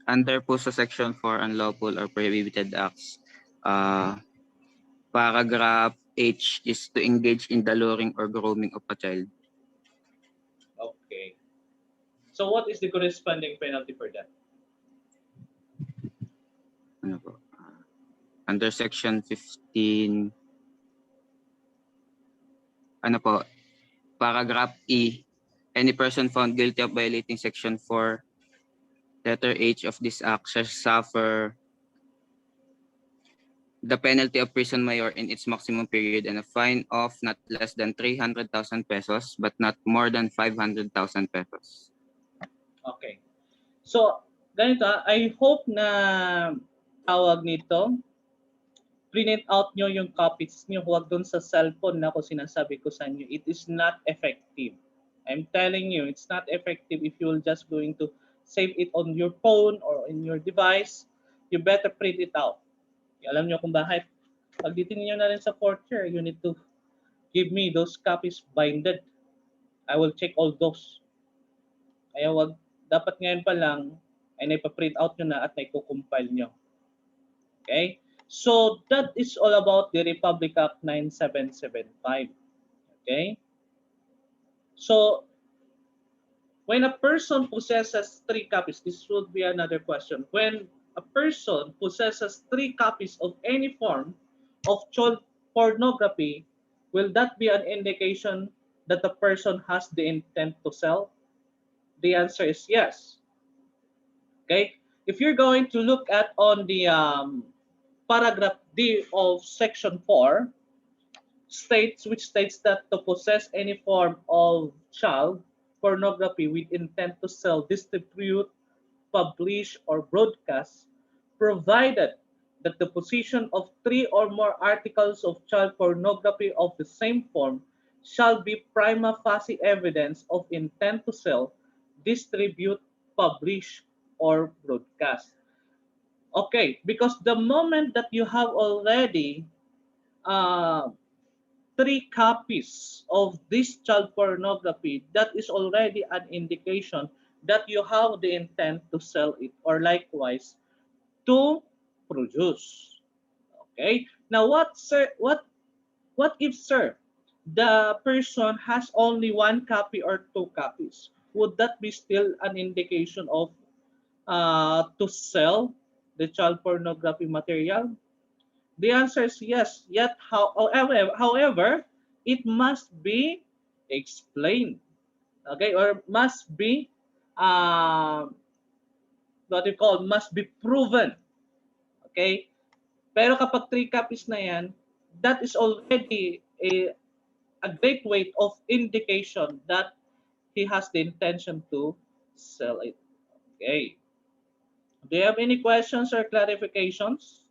under po sa Section 4 Unlawful or Prohibited Acts, paragraph H is to engage in the luring or grooming of a child. Okay. So what is the corresponding penalty for that? Ano po, under Section 15, ano po, paragraph E, any person found guilty of violating Section 4, letter H of this act shall suffer the penalty of prison mayor in its maximum period and a fine of not less than 300,000 pesos but not more than 500,000 pesos. Okay. So, ganito, I hope na tawag nito, print out nyo yung copies nyo, huwag dun sa cellphone na ako sinasabi ko sa inyo. It is not effective. I'm telling you, it's not effective if you're just going to save it on your phone or in your device. You better print it out. Alam nyo kung bakit? Pagdating niyo na rin sa fourth year, you need to give me those copies binded. I will check all those. Kaya dapat ngayon pa lang ay naipa-print out nyo na at naiko-compile nyo. Okay? So, that is all about the Republic Act 9775. Okay? So, when a person possesses 3 copies, this would be another question. When a person possesses 3 copies of any form of child pornography, will that be an indication that the person has the intent to sell? The answer is yes. Okay? If you're going to look at on the paragraph D of section 4, which states that to possess any form of child pornography with intent to sell, distribute, publish, or broadcast, provided that the possession of 3 or more articles of child pornography of the same form shall be prima facie evidence of intent to sell, distribute, publish, or broadcast. Okay, because the moment that you have already uh, 3 copies of this child pornography, that is already an indication that you have the intent to sell it, or likewise to produce. Okay. Now, what if, sir, the person has only 1 copy or 2 copies? Would that be still an indication of to sell the child pornography material? The answer is yes. Yet, however, it must be explained, okay, or must be what you call must be proven, okay. Pero kapag 3 copies na yan, that is already a great weight of indication that he has the intention to sell it. Okay. Do you have any questions or clarifications?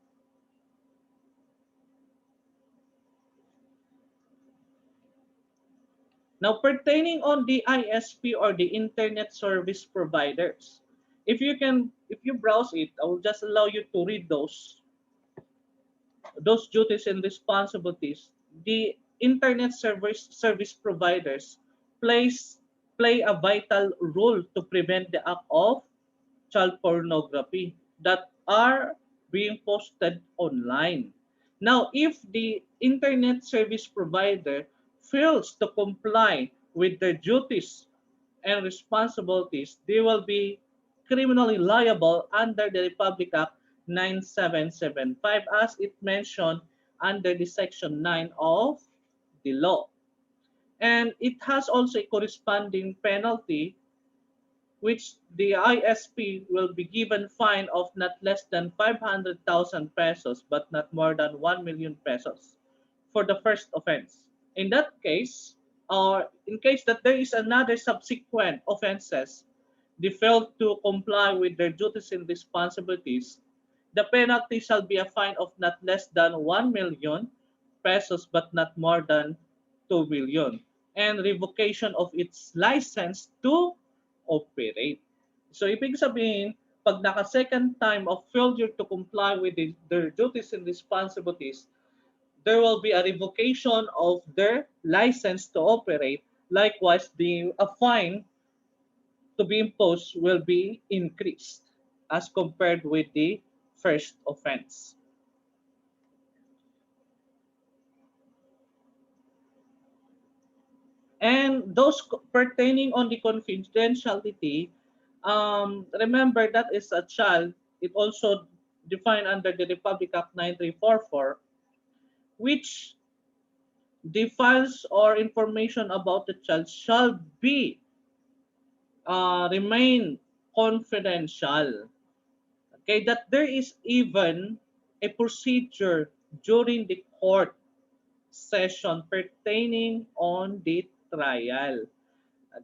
Now, pertaining on the ISP or the internet service providers, if you browse it, I will just allow you to read those duties and responsibilities. The internet service providers play a vital role to prevent the act of child pornography that are being posted online. Now, if the internet service provider fails to comply with their duties and responsibilities, they will be criminally liable under the Republic Act 9775 as it mentioned under the section 9 of the law. And it has also a corresponding penalty which the ISP will be given fine of not less than 500,000 pesos but not more than 1 million pesos for the first offense. In that case, or in case that there is another subsequent offenses, they fail to comply with their duties and responsibilities, the penalty shall be a fine of not less than 1 million pesos but not more than 2 million and revocation of its license to operate. So ibig sabihin, pag naka-second time of failure to comply with their duties and responsibilities, there will be a revocation of their license to operate. Likewise, a fine to be imposed will be increased as compared with the first offense. And those pertaining on the confidentiality, remember that is a child. It also defined under the Republic Act 9344, which the files or information about the child shall be remain confidential. Okay, that there is even a procedure during the court session pertaining on the trial.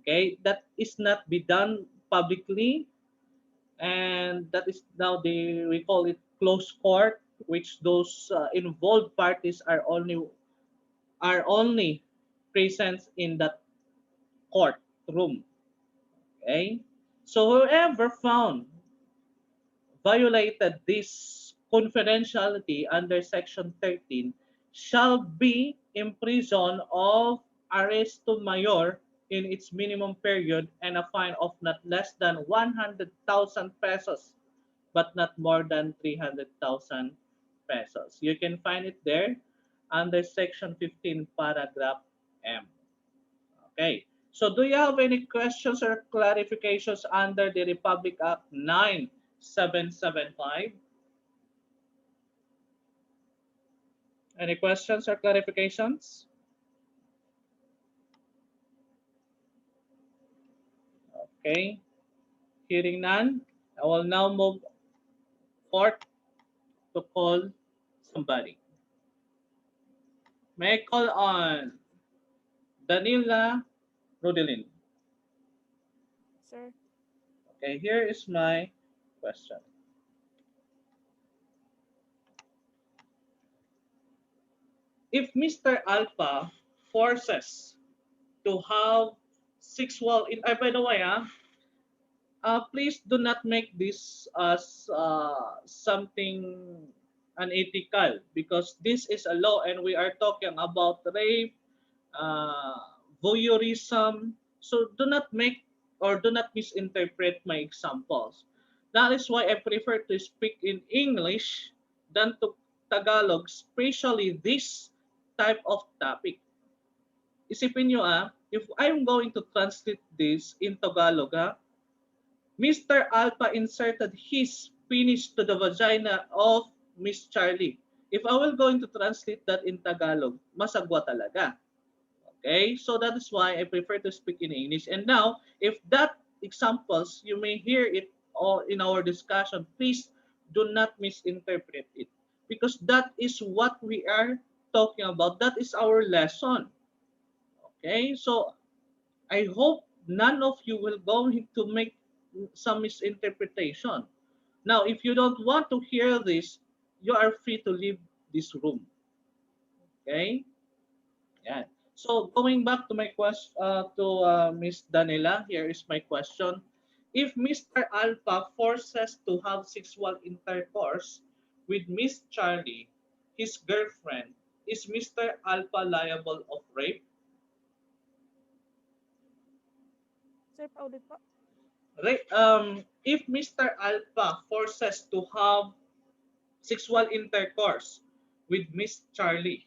Okay, that is not be done publicly, and that is now we call it closed court, which those involved parties are only present in that courtroom. Okay, so whoever found violated this confidentiality under Section 13 shall be imprisoned of arresto mayor in its minimum period and a fine of not less than 100,000 pesos but not more than 300,000 pesos. You can find it there under Section 15, Paragraph M. Okay. So do you have any questions or clarifications under the Republic Act 9775? Any questions or clarifications? Okay. Hearing none, I will now move forth to call somebody. May I call on Danila Rodelin? Sir. Okay, here is my question. If Mr. Alpha forces to have sexual by the way, please do not make this as something unethical because this is a law and we are talking about rape, voyeurism. So do not make or do not misinterpret my examples. That is why I prefer to speak in English than to Tagalog, especially this type of topic. Isipin nyo if I'm going to translate this in Tagalog Mr. Alpha inserted his penis to the vagina of Miss Charlie. If I will going to translate that in Tagalog, masagwa talaga. Okay? So that is why I prefer to speak in English. And now, if that examples, you may hear it all in our discussion, please do not misinterpret it. Because that is what we are talking about. That is our lesson. Okay? So I hope none of you will go to make some misinterpretation. Now, if you don't want to hear this, you are free to leave this room. Okay? Yeah. So going back to my question to Miss Danila, here is my question. If Mr. Alpha forces to have sexual intercourse with Miss Charlie, his girlfriend, is Mr. Alpha liable of rape? Sir, paulit po. If Mr. Alpha forces to have sexual intercourse with Miss Charlie,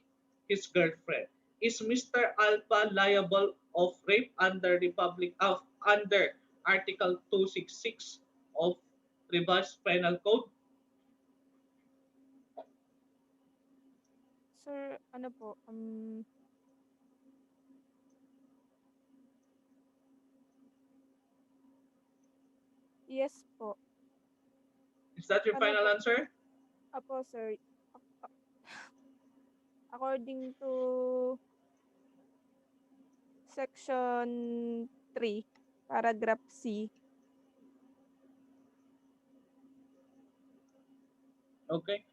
his girlfriend, is Mr. Alpha liable of rape under under Article 266 of Revised Penal Code? Sir, ano po, yes po. Is that your Ano final po? answer? Apo, sir. According to Section 3, Paragraph C. Okay.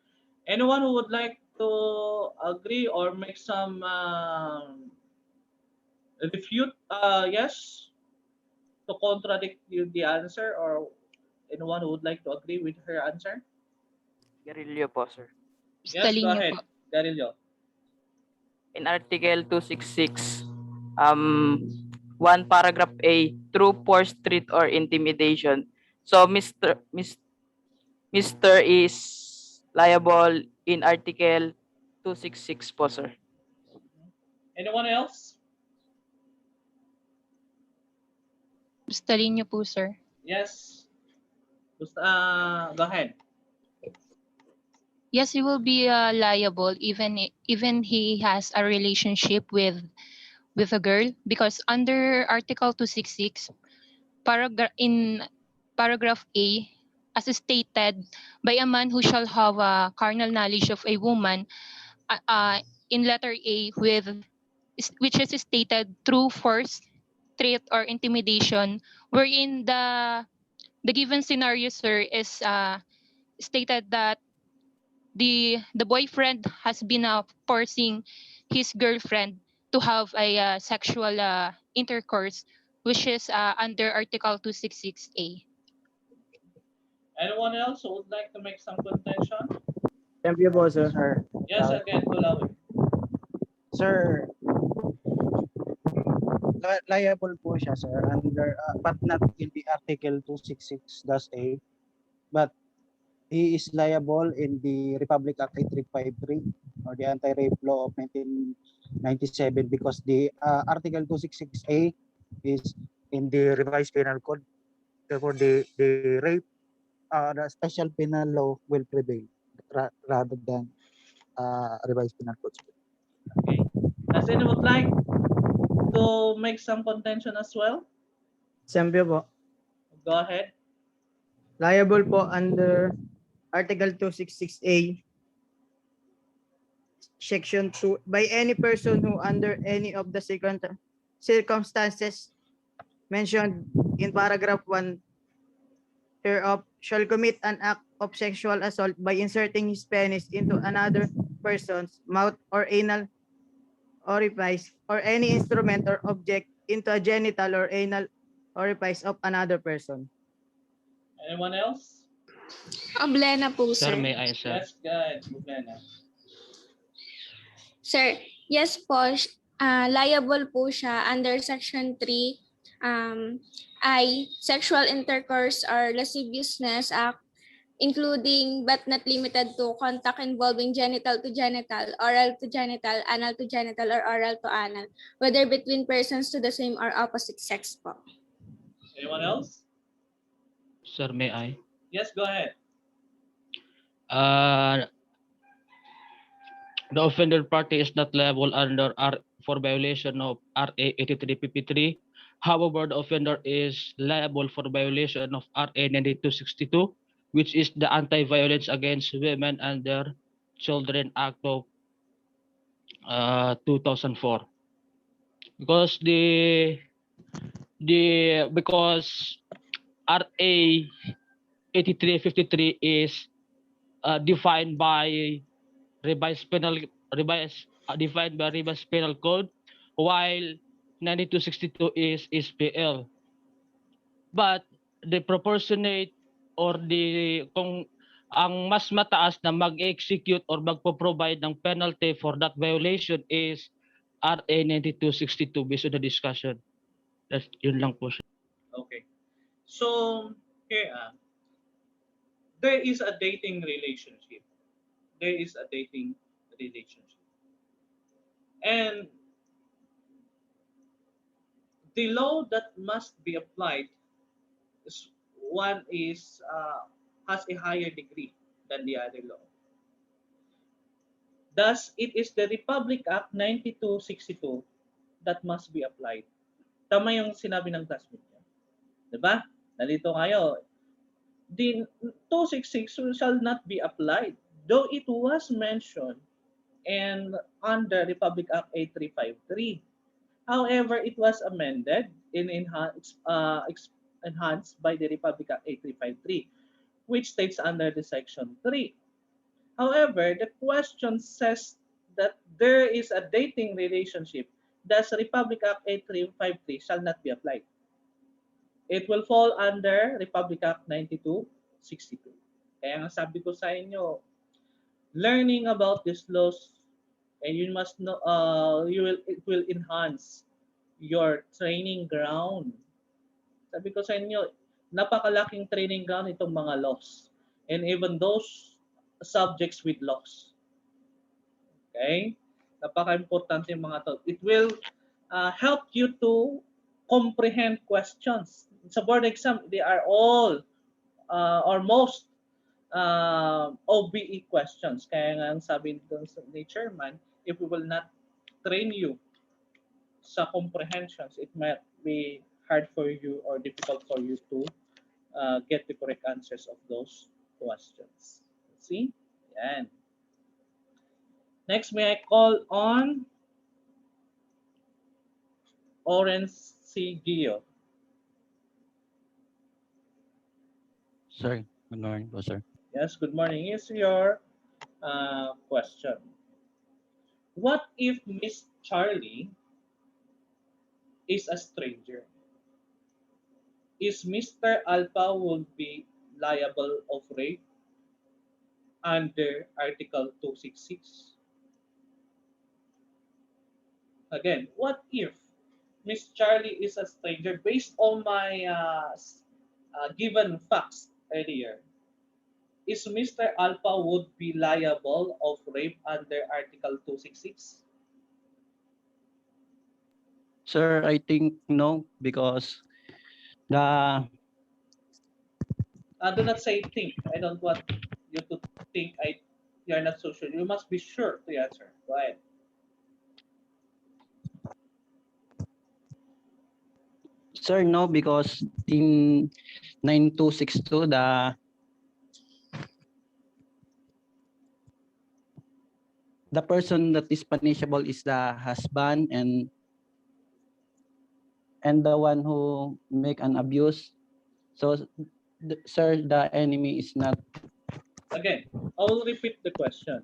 Anyone who would like to agree or make some refute yes to contradict the answer or anyone who would like to agree with her answer? Garillo po, sir. Yes, go ahead, Garillo. In Article 266, 1 paragraph A, through force, threat, or intimidation. So Mr. is liable in Article 266 po, sir. Anyone else? Gustarin niyo po, sir. Yes. Go ahead. Yes, he will be liable even he has a relationship with a girl because under Article 266, in paragraph A, as stated, by a man who shall have a carnal knowledge of a woman, in letter A, which is stated through force, threat, or intimidation, wherein the given scenario, sir, is stated that the boyfriend has been forcing his girlfriend to have a sexual intercourse, which is under Article 266A. Anyone else who would like to make some contention? Thank you po, sir. Yes, again, Kulawi. Sir, liable po siya, sir, under, but not in the Article 266-A, but he is liable in the Republic Act 8353 or the Anti-Rape Law of 1997 because the Article 266A is in the revised penal code. Therefore, the rape, the special penal law will prevail rather than revised penal code. Okay. Does anyone would like to make some contention as well? Sempyo po. Go ahead. Liable po under Article 266A, Section 2, by any person who under any of the circumstances mentioned in paragraph 1 hereof shall commit an act of sexual assault by inserting his penis into another person's mouth or anal orifice or any instrument or object into a genital or anal orifice of another person. Anyone else? Oblena po, Sir, sir. may I, sir? Yes, go ahead, Bublena. Sir, yes po, liable po siya under Section 3, Sexual Intercourse or Lasciviousness Act, including but not limited to contact involving genital to genital, oral to genital, anal to genital, or oral to anal, whether between persons to the same or opposite sex po. Anyone else? Sir, may I? Yes, go ahead. The offender party is not liable under for violation of RA 8353. However, the offender is liable for violation of RA 9262, which is the Anti-Violence Against Women and Their Children Act of 2004. Because because RA 8353 is defined by defined by revised penal code, while 9262 is PL. But the proportionate or kung ang mas mataas na mag-execute or magpo-provide ng penalty for that violation is RA 9262 based on the discussion. That's yun lang po siya. Okay. So, here, there is a dating relationship. There is a dating relationship. And the law that must be applied is one is has a higher degree than the other law. Thus, it is the Republic Act 9262 that must be applied. Tama yung sinabi ng classmate niya. Diba? Nandito kayo. The 266 shall not be applied, though it was mentioned and under Republic Act 8353. However, it was amended and enhanced by the Republic Act 8353, which states under the Section 3. However, the question says that there is a dating relationship, thus Republic Act 8353 shall not be applied. It will fall under Republic Act 9262. Kaya nga sabi ko sa inyo, learning about these laws, and you must know, it will enhance your training ground. Sabi ko sa inyo, napakalaking training ground itong mga laws, and even those subjects with laws. Okay? Napaka-importante yung mga to. It will help you to comprehend questions. Sa board exam, they are all or most OBE questions. Kaya nga sabi ni chairman, if we will not train you sa comprehensions, it might be hard for you or difficult for you to get the correct answers of those questions. See? Yan. Next, may I call on Oren C. Gio. Sir, good morning po, sir. Yes, good morning. Is your question. What if Miss Charlie is a stranger? Is Mr. Alpha will be liable of rape? under Article 266? Again, what if Miss Charlie is a stranger based on my given facts earlier? Is Mr. Alpha would be liable of rape under Article 266? Sir, I think no, because the Do not say think. I don't want you to think you're not so sure. You must be sure to answer. Go ahead. sir, no, because in 9262, the person that is punishable is the husband and the one who make an abuse. So, sir, the enemy is not. Again, I will repeat the question.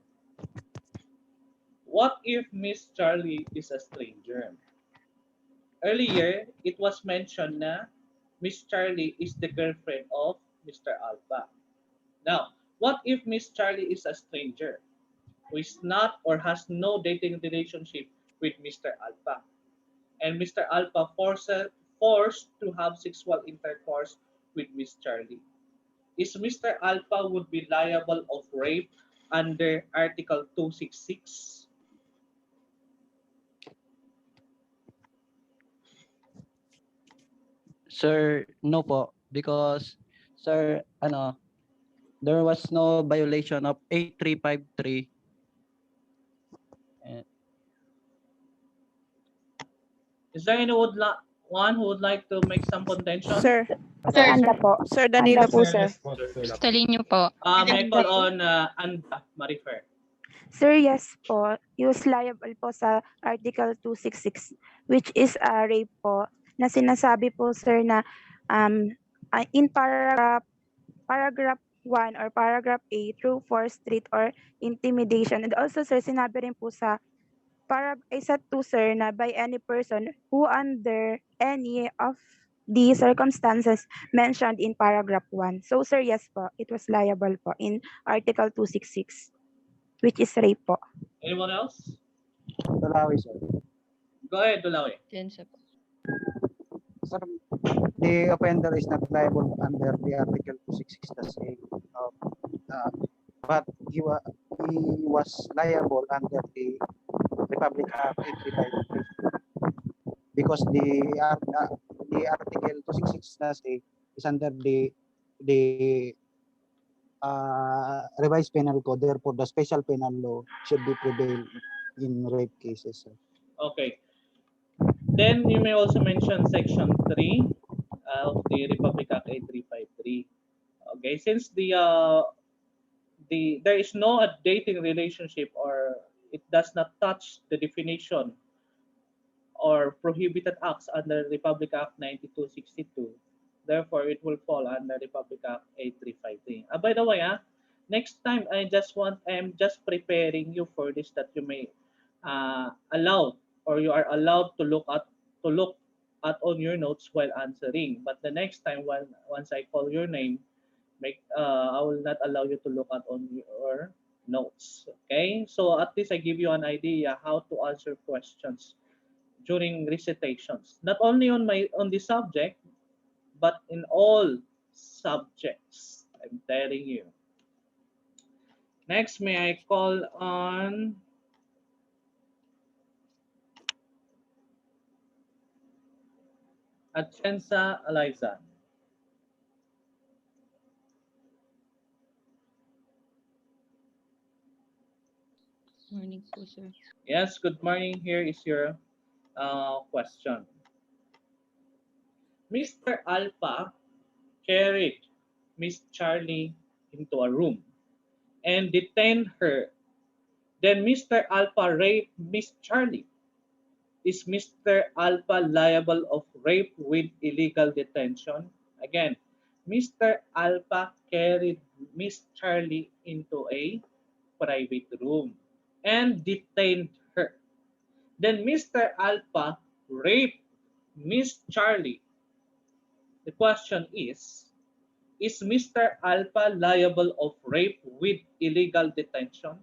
What if Miss Charlie is a stranger? Earlier, it was mentioned na Miss Charlie is the girlfriend of Mr. Alpha. Now, what if Miss Charlie is a stranger who is not or has no dating relationship with Mr. Alpha, and Mr. Alpha forced to have sexual intercourse with Miss Charlie? Is Mr. Alpha would be liable of rape under Article 266? Sir, no po, because, sir, there was no violation of 8353. Is there one who would like to make some contention? Sir. Sir. Anda po. Sir Danilo po, sir. Talino po. May call on Anda Marifer. Sir, yes po. He was liable po sa Article 266, which is rape po, na sinasabi po, sir, na in paragraph 1 or paragraph A, through force, threat, or intimidation. And also, sir, sinabi rin po sa sa 2, sir, na by any person who under any of the circumstances mentioned in paragraph 1. So, sir, yes po, it was liable po in Article 266, which is rape po. Anyone else? Dulawi, sir. Go ahead, Dulawi. Sir, the offender is not liable under the Article 266, but he was liable under the Republic Act 835 because the Article 266 is under the revised penal code. Therefore, the special penal law should be prevail in rape cases, sir. Okay. Then you may also mention Section 3 of the Republic Act 8353. Okay, since there is no dating relationship, or it does not touch the definition or prohibited acts under Republic Act 9262, therefore it will fall under Republic Act 8353. By the way, next time I'm just preparing you for this, that you may you are allowed to look at on your notes while answering. But the next time once I call your name, I will not allow you to look at on your notes. Okay, so at least I give you an idea how to answer questions during recitations, not only on the subject, but in all subjects. I'm telling you. Next, may I call on Atienza Eliza. Morning po, sir. Yes, good morning. Here is your question. Mr. Alpha carried Miss Charlie into a room and detained her. Then Mr. Alpha raped Miss Charlie. Is Mr. Alpha liable of rape with illegal detention? Again, Mr. Alpha carried Miss Charlie into a private room and detained her. Then Mr. Alpha raped Miss Charlie. The question is is Mr. Alpha liable of rape with illegal detention?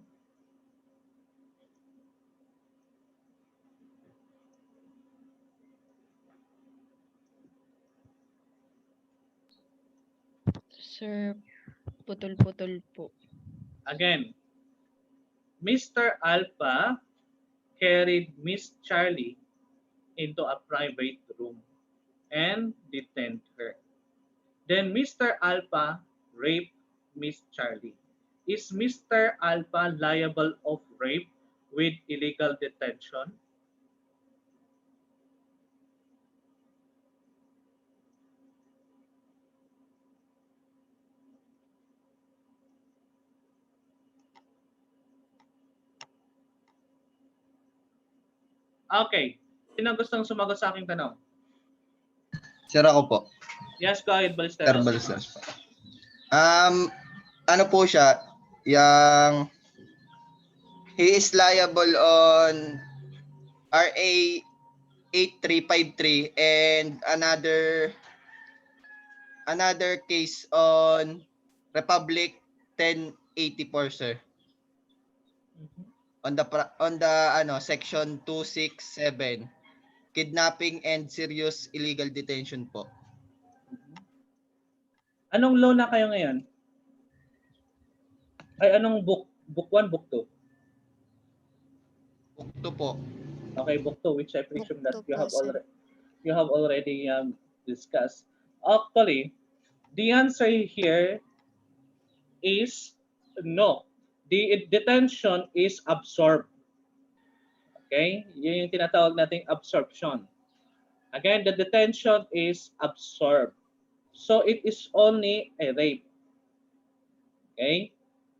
Sir, putol-putol po. Again, Mr. Alpha carried Miss Charlie into a private room and detained her. Then Mr. Alpha raped Miss Charlie. Is Mr. Alpha liable of rape with illegal detention? Okay. Sino gustong sumagot sa aking tanong? Sir, ako po. Yes, go ahead, Sir Ballesteros. Balsas po. Ano po siya? Yang he is liable on RA 8353 and another case on Republic 1084, sir. On the section 267, kidnapping and serious illegal detention po. Anong law na kayo ngayon? Ay, anong book? Book 1, book 2? Book 2 po. Okay, book 2, which I presume that you have sir. already discussed. Actually, the answer here is no. The detention is absorbed. Okay? Yun yung tinatawag nating absorption. Again, the detention is absorbed. So it is only a rape. Okay?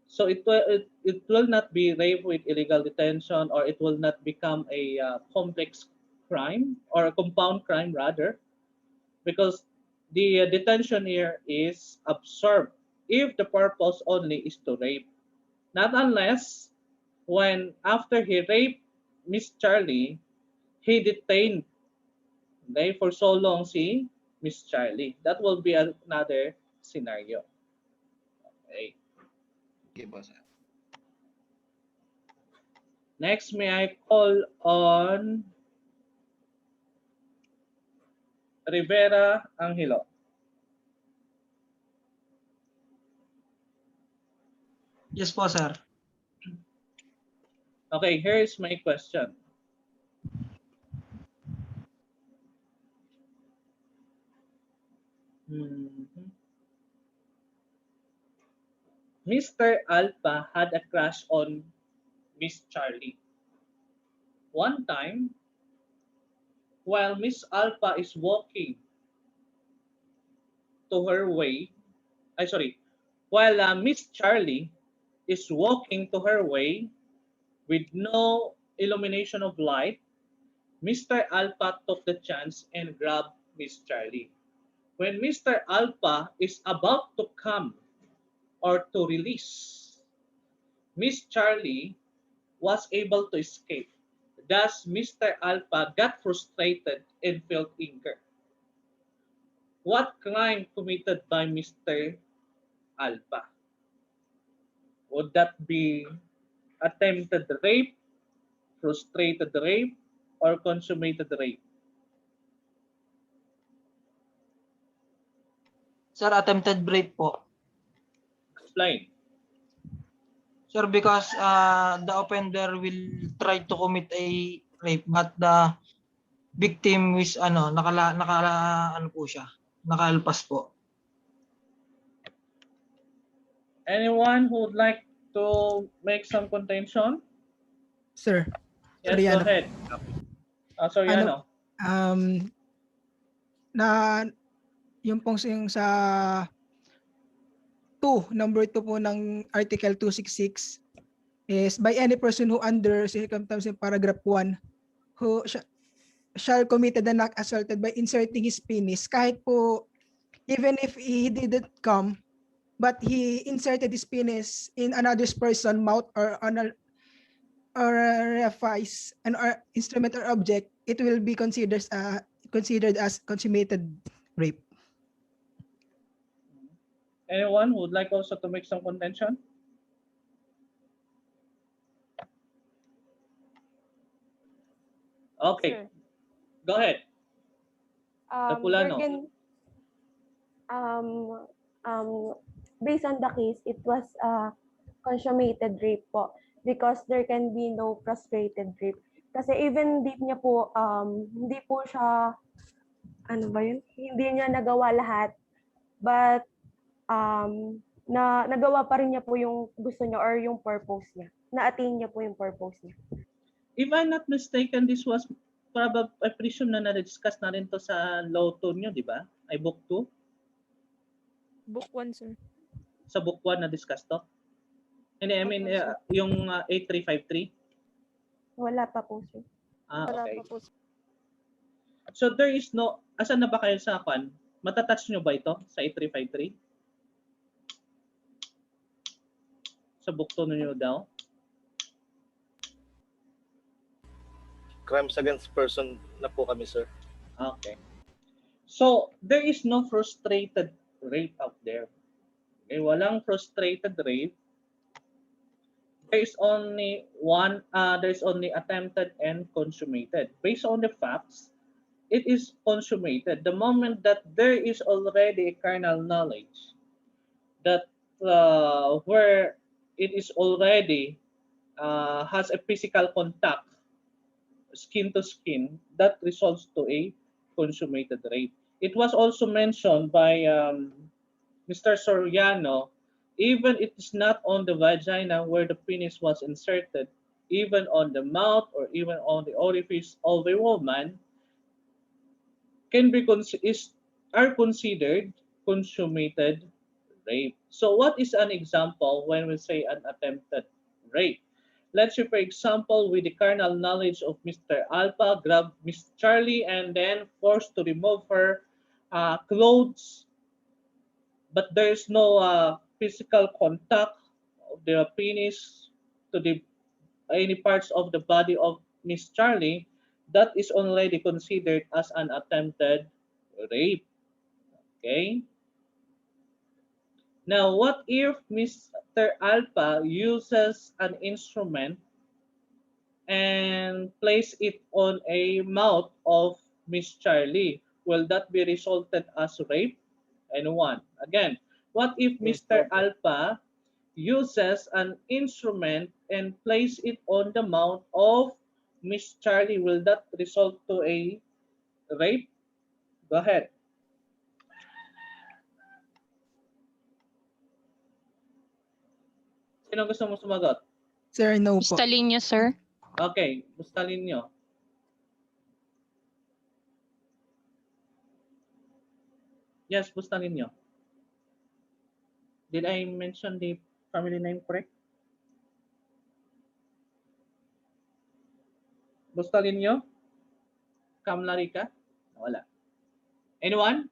So it will not be rape with illegal detention, or it will not become a complex crime or a compound crime rather, because the detention here is absorbed if the purpose only is to rape. Not unless when after he raped Miss Charlie, he detained, okay, for so long si Miss Charlie. That will be another scenario. Okay. Next, may I call on Rivera Angelo. Yes po, sir. Okay, here is my question. Mr. Alpha had a crush on Miss Charlie. One time, while Miss Alpha is walking to her way, while Miss Charlie is walking to her way with no illumination of light, Mr. Alpha took the chance and grabbed Miss Charlie. When Mr. Alpha is about to come or to release, Miss Charlie was able to escape. Thus, Mr. Alpha got frustrated and felt anger. What crime committed by Mr. Alpha? Would that be attempted rape, frustrated rape, or consummated rape? Sir, attempted rape po. Explain. Sir, because the offender will try to commit a rape but the victim is nakalpas po. Anyone who would like to make some contention? Sir. Yes, Sorry, go ahead. Sorry, na yung pong sa number 2 po ng Article 266 is by any person who under circumstances in paragraph 1 who shall committed an act assaulted by inserting his penis, kahit po even if he didn't come but he inserted his penis in another's person mouth or orifice an instrument or object, it will be considered as consummated rape. Anyone who would like also to make some contention? Okay, Sir, go ahead. there Capulano. can based on the case, it was consummated rape po because there can be no frustrated rape. Kasi even di niya po, hindi po siya, ano ba yun? Hindi niya nagawa lahat, but nagawa pa rin niya po yung gusto niya or yung purpose niya. Na-attain niya po yung purpose niya. If I'm not mistaken, this was probably, I presume na na-discuss na rin to sa law 2 nyo, di ba? Ay book 2? Book 1, sir. Sa book 1 na-discuss to? Hindi, I mean, yung 8353? Wala pa po, sir. Wala Okay. pa po, sir. So there is no, asan na ba kayo sa kwan? Matatouch nyo ba ito sa 8353? Sa book 2 nyo daw? Crimes against person na po kami, sir. Okay. So, there is no frustrated rape out there. Okay, walang frustrated rape. There is only one, there is only attempted and consummated. Based on the facts, it is consummated. The moment that there is already a carnal knowledge that where it is already has a physical contact, skin to skin, that results to a consummated rape. It was also mentioned by Mr. Soriano, even it is not on the vagina where the penis was inserted, even on the mouth or even on the orifice of a woman, can be are considered consummated rape. So what is an example when we say an attempted rape? Let's say, for example, with the carnal knowledge of Mr. Alpha, grab Miss Charlie and then forced to remove her clothes, but there is no physical contact of the penis to the any parts of the body of Miss Charlie, that is already considered as an attempted rape. Okay? Now, what if Mr. Alpha uses an instrument and place it on a mouth of Miss Charlie? Will that be resulted as rape? Anyone? Again, what if Mr. Alpha uses an instrument and place it on the mouth of Miss Charlie? Will that result to a rape? Go ahead. Sino gusto mo sumagot? Sir, no po. Stalin niyo, sir. Okay, bustalin nyo. Yes, bustalin nyo. Did I mention the family name correct? Bustalin nyo? Kamlarika? Wala. Anyone?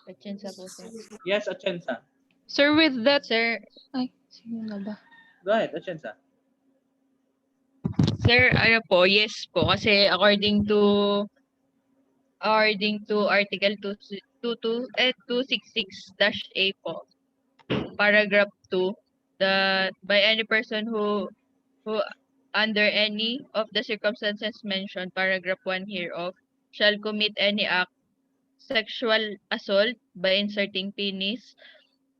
Atensya po, sir. Yes, Achensa. Sir, with that, sir. Ay, sino na ba? Go ahead, Achensa. Sir, ano po, yes po. Kasi according to Article 266-A po, paragraph 2, that by any person who under any of the circumstances mentioned, paragraph 1 hereof, shall commit any act, sexual assault by inserting penis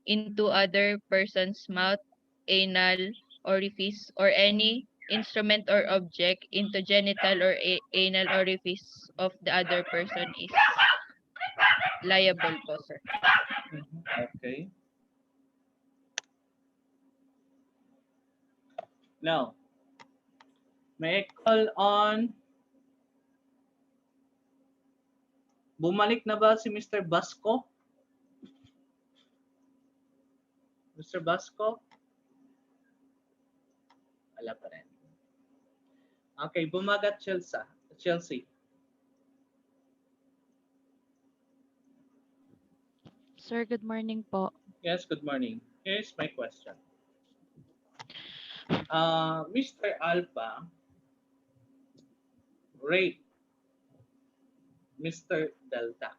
into other person's mouth, anal orifice, or any instrument or object into genital or anal orifice of the other person is liable po, sir. Okay. Now, may I call on... Bumalik na ba si Mr. Basco? Mr. Basco? Wala pa rin. Okay, bumagat Chelsea. Sir, good morning po. Yes, good morning. Here's my question. Mr. Alpha raped Mr. Delta.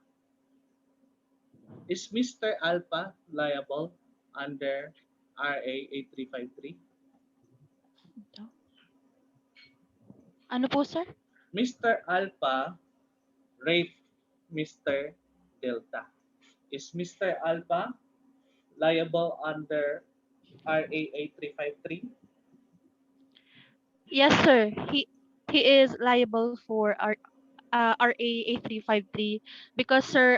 Is Mr. Alpha liable under RA 8353? Ano po, sir? Mr. Alpha raped Mr. Delta. Is Mr. Alpha liable under RA 8353? Yes, sir. He is liable for RA 8353 because, sir,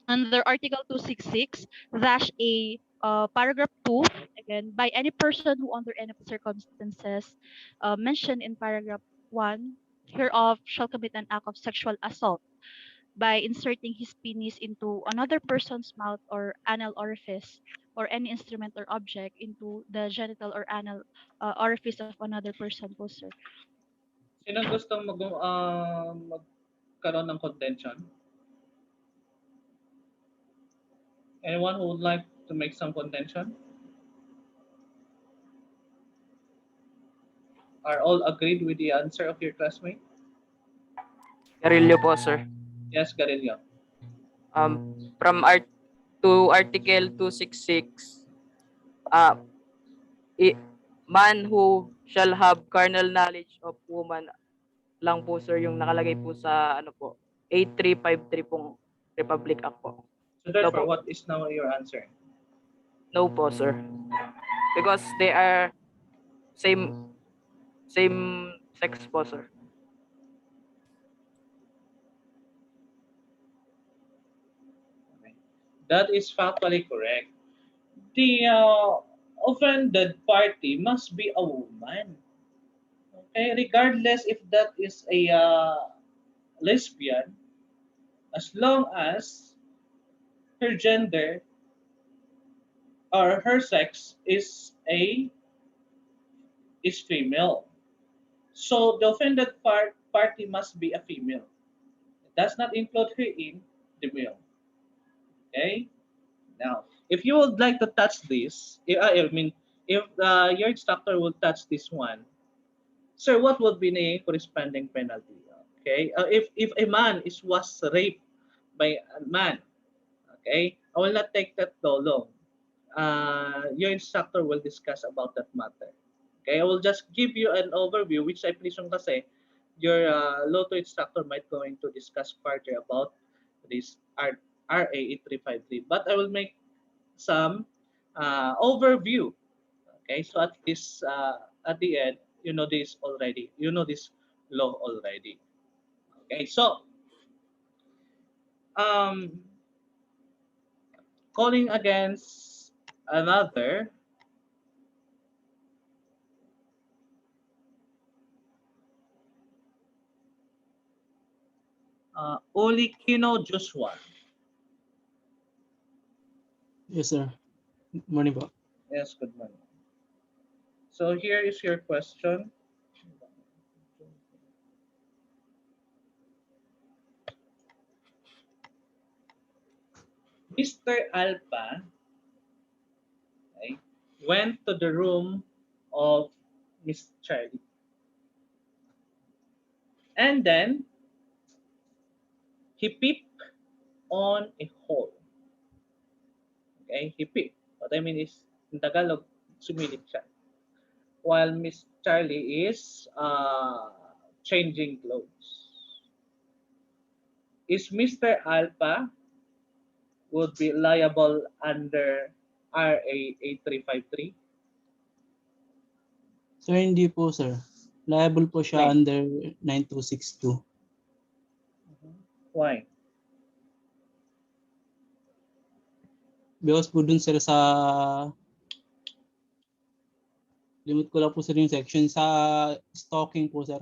under Article 266 dash A, paragraph 2, again, by any person who under any circumstances mentioned in paragraph 1 hereof shall commit an act of sexual assault by inserting his penis into another person's mouth or anal orifice or any instrument or object into the genital or anal orifice of another person po, sir. Sino gustong magkaroon ng contention? Anyone who would like to make some contention? Are all agreed with the answer of your classmate? Carillo po, sir. Yes, Garillo. From Article 266, man who shall have carnal knowledge of woman lang po, sir, yung nakalagay po sa ano po 8353 pong Republic Act po. So No therefore, po. what is now your answer? No po, sir. Because they are same sex po, sir. That is factually correct. The offended party must be a woman. Okay, regardless if that is a lesbian, as long as her gender or her sex is female. So the offended party must be a female. It does not include her in the male. Okay. Now, if you would like to touch this, I mean, if your instructor will touch this one, sir, what would be the corresponding penalty? Okay, if a man was raped by a man, okay, I will not take that too long. Your instructor will discuss about that matter. Okay, I will just give you an overview, which I presume kasi your LOTO instructor might going to discuss further about this RA 8353. But I will make some overview. Okay, so at this at the end, you know this already. You know this law already. Okay, so um, calling against another Olikino Joshua. Yes, sir. Good morning po. Yes, good morning. So here is your question. Mr. Alpha, okay, went to the room of Miss Charlie. And then he peeped on a hole. Okay, he peeped. What I mean is, in Tagalog, sumilip siya. While Miss Charlie is changing clothes. Is Mr. Alpha would be liable under RA 8353? Sir, hindi po, sir. Liable po siya under 9262. Why? Because po dun, sir, sa limit ko lang po, sir, yung section sa stalking po, sir.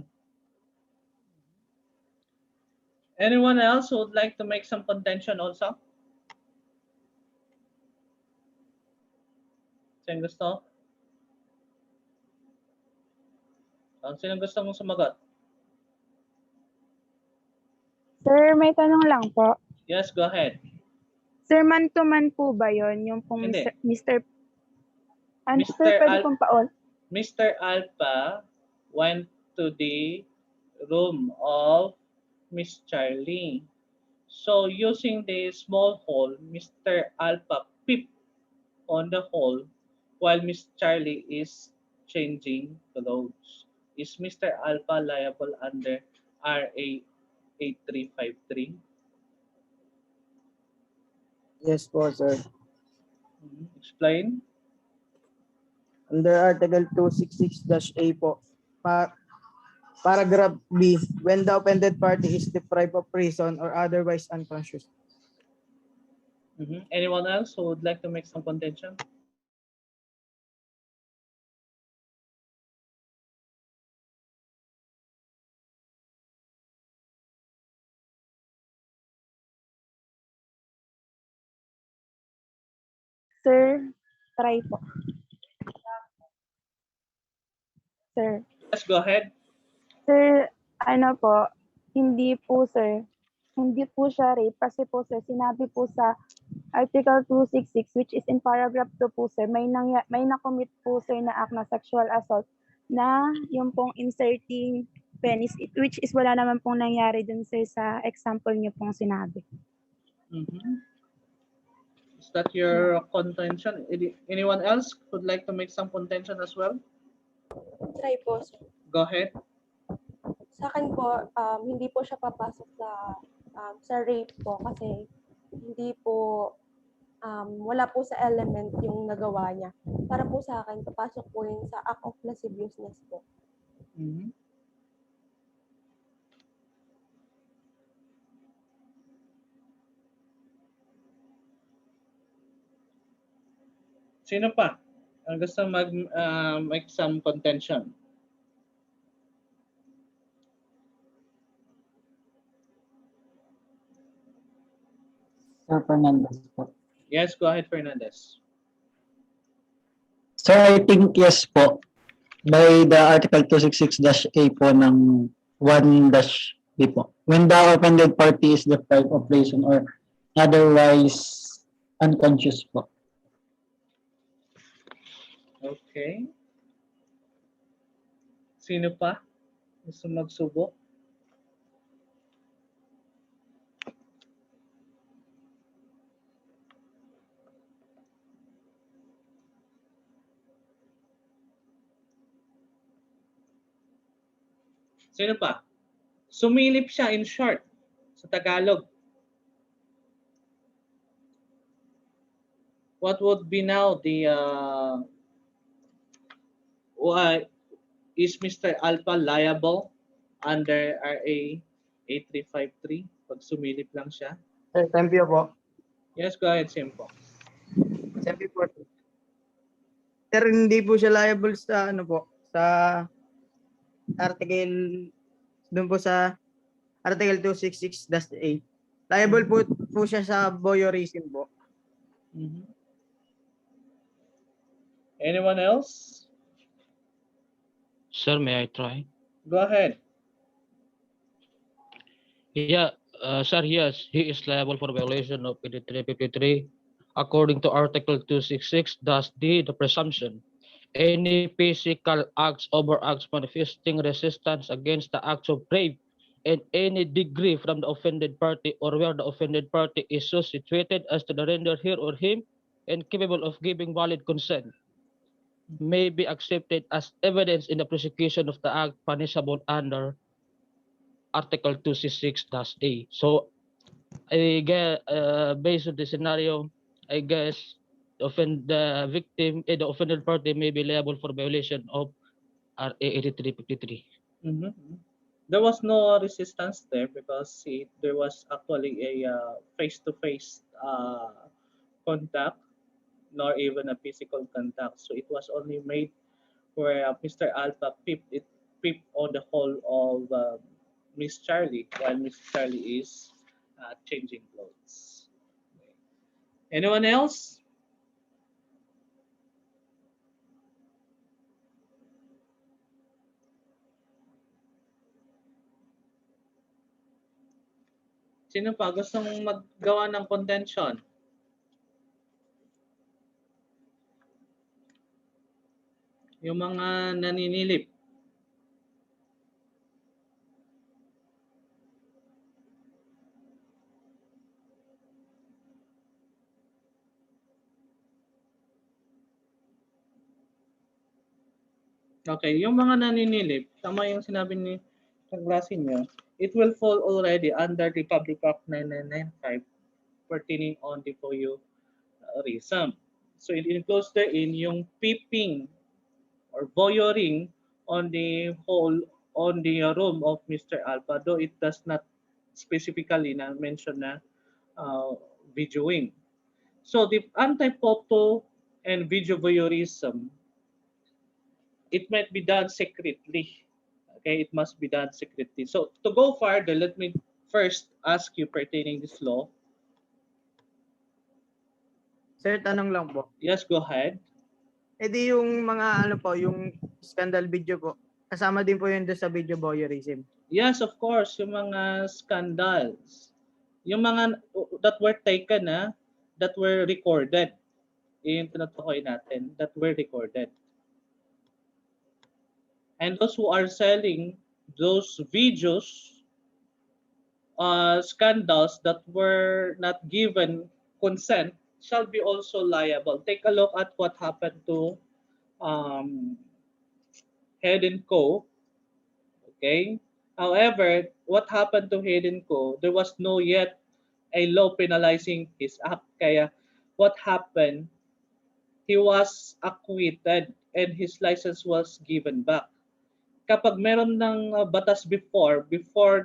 Anyone else who would like to make some contention also? Sino gusto? Sino gusto mong sumagot? Sir, may tanong lang po. Yes, go ahead. Sir, man-to-man po ba yon yung pong Hindi. Mr. Ano, Mr. sir, pwede pong paon? Mr. Alpha went to the room of Miss Charlie. So using the small hole, Mr. Alpha peeped on the hole while Miss Charlie is changing clothes. Is Mr. Alpha liable under RA 8353? Yes po, sir. Explain. Under Article 266-A po, paragraph B, when the offended party is deprived of reason or otherwise unconscious. Anyone else who would like to make some contention? Sir, try po. Sir. Let's go ahead. Sir, ano po, hindi po sir. Hindi po siya rape kasi po sir, sinabi po sa Article 266 which is in paragraph 2 po sir, may na-commit po sir na act na sexual assault na yung pong inserting penis, which is wala naman pong nangyari dun sir sa example niyo pong sinabi. Is that your contention? Anyone else would like to make some contention as well? Try po, sir. Go ahead. Sa akin po, hindi po siya papasok sa rape po kasi hindi po wala po sa element yung nagawa niya. Para po sa akin, papasok po yun sa act of lasciviousness po. Sino pa? Ang gusto make some contention? Sir Fernandez po. Yes, go ahead, Fernandez. Sir, I think yes po. By the Article 266-A po ng 1-B po. When the offended party is deprived of reason or otherwise unconscious po. Okay. Sino pa? Gusto magsubok? Sino pa? Sumilip siya in short sa Tagalog. What would be now the is Mr. Alpha liable under RA 8353 pag sumilip lang siya? Sir, tempio po. Yes, go ahead, Simpo. Tempio po. Sir, hindi po siya liable sa ano po, sa article, doon po sa Article 266-A. Liable po siya sa voyeurism po. Anyone else? Sir, may I try? Go ahead. Yeah, sir, yes, he is liable for violation of 8353 according to Article 266-D, the presumption. Any physical acts, overacts manifesting resistance against the acts of rape in any degree from the offended party or where the offended party is so situated as to render her or him incapable of giving valid consent may be accepted as evidence in the prosecution of the act punishable under Article 266-A. So, I guess, based on the scenario, I guess the victim, the offended party may be liable for violation of RA 8353. There was no resistance there because there was actually a face-to-face contact, nor even a physical contact. So it was only made where Mr. Alpha peeped on the hole of Miss Charlie while Miss Charlie is changing clothes. Anyone else? Sino pa gustong maggawa ng contention? Yung mga naninilip. Okay, yung mga naninilip, tama yung sinabi ni kaklase niyo, it will fall already under the Public Act 9995 pertaining on the voyeurism. So it includes therein yung peeping or voyeuring on the whole on the room of Mr. Alpha, though it does not specifically na mention na videoing. So the anti-photo and video voyeurism, it might be done secretly. Okay, it must be done secretly. So to go further, let me first ask you pertaining this law. Sir, tanong lang po. Yes, go ahead. E di yung mga ano po, yung scandal video po, kasama din po yun doon sa video voyeurism. Yes, of course, yung mga scandals. Yung mga that were taken that were recorded. Yung tinutukoy natin, that were recorded. And those who are selling those videos, scandals that were not given consent shall be also liable. Take a look at what happened to Head and Co. Okay. However, what happened to Head and Co? There was no yet a law penalizing his act. Kaya what happened? He was acquitted and his license was given back. Kapag meron ng batas before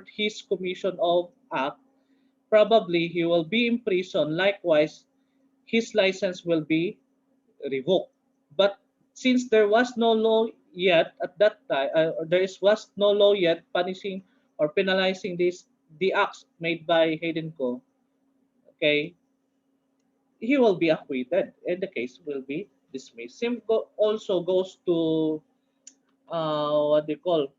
his commission of act, probably he will be in prison. Likewise, his license will be revoked. But since there was no law yet at that time, was no law yet punishing or penalizing the acts made by Hayden Co. Okay, he will be acquitted and the case will be dismissed. Same also goes to what they call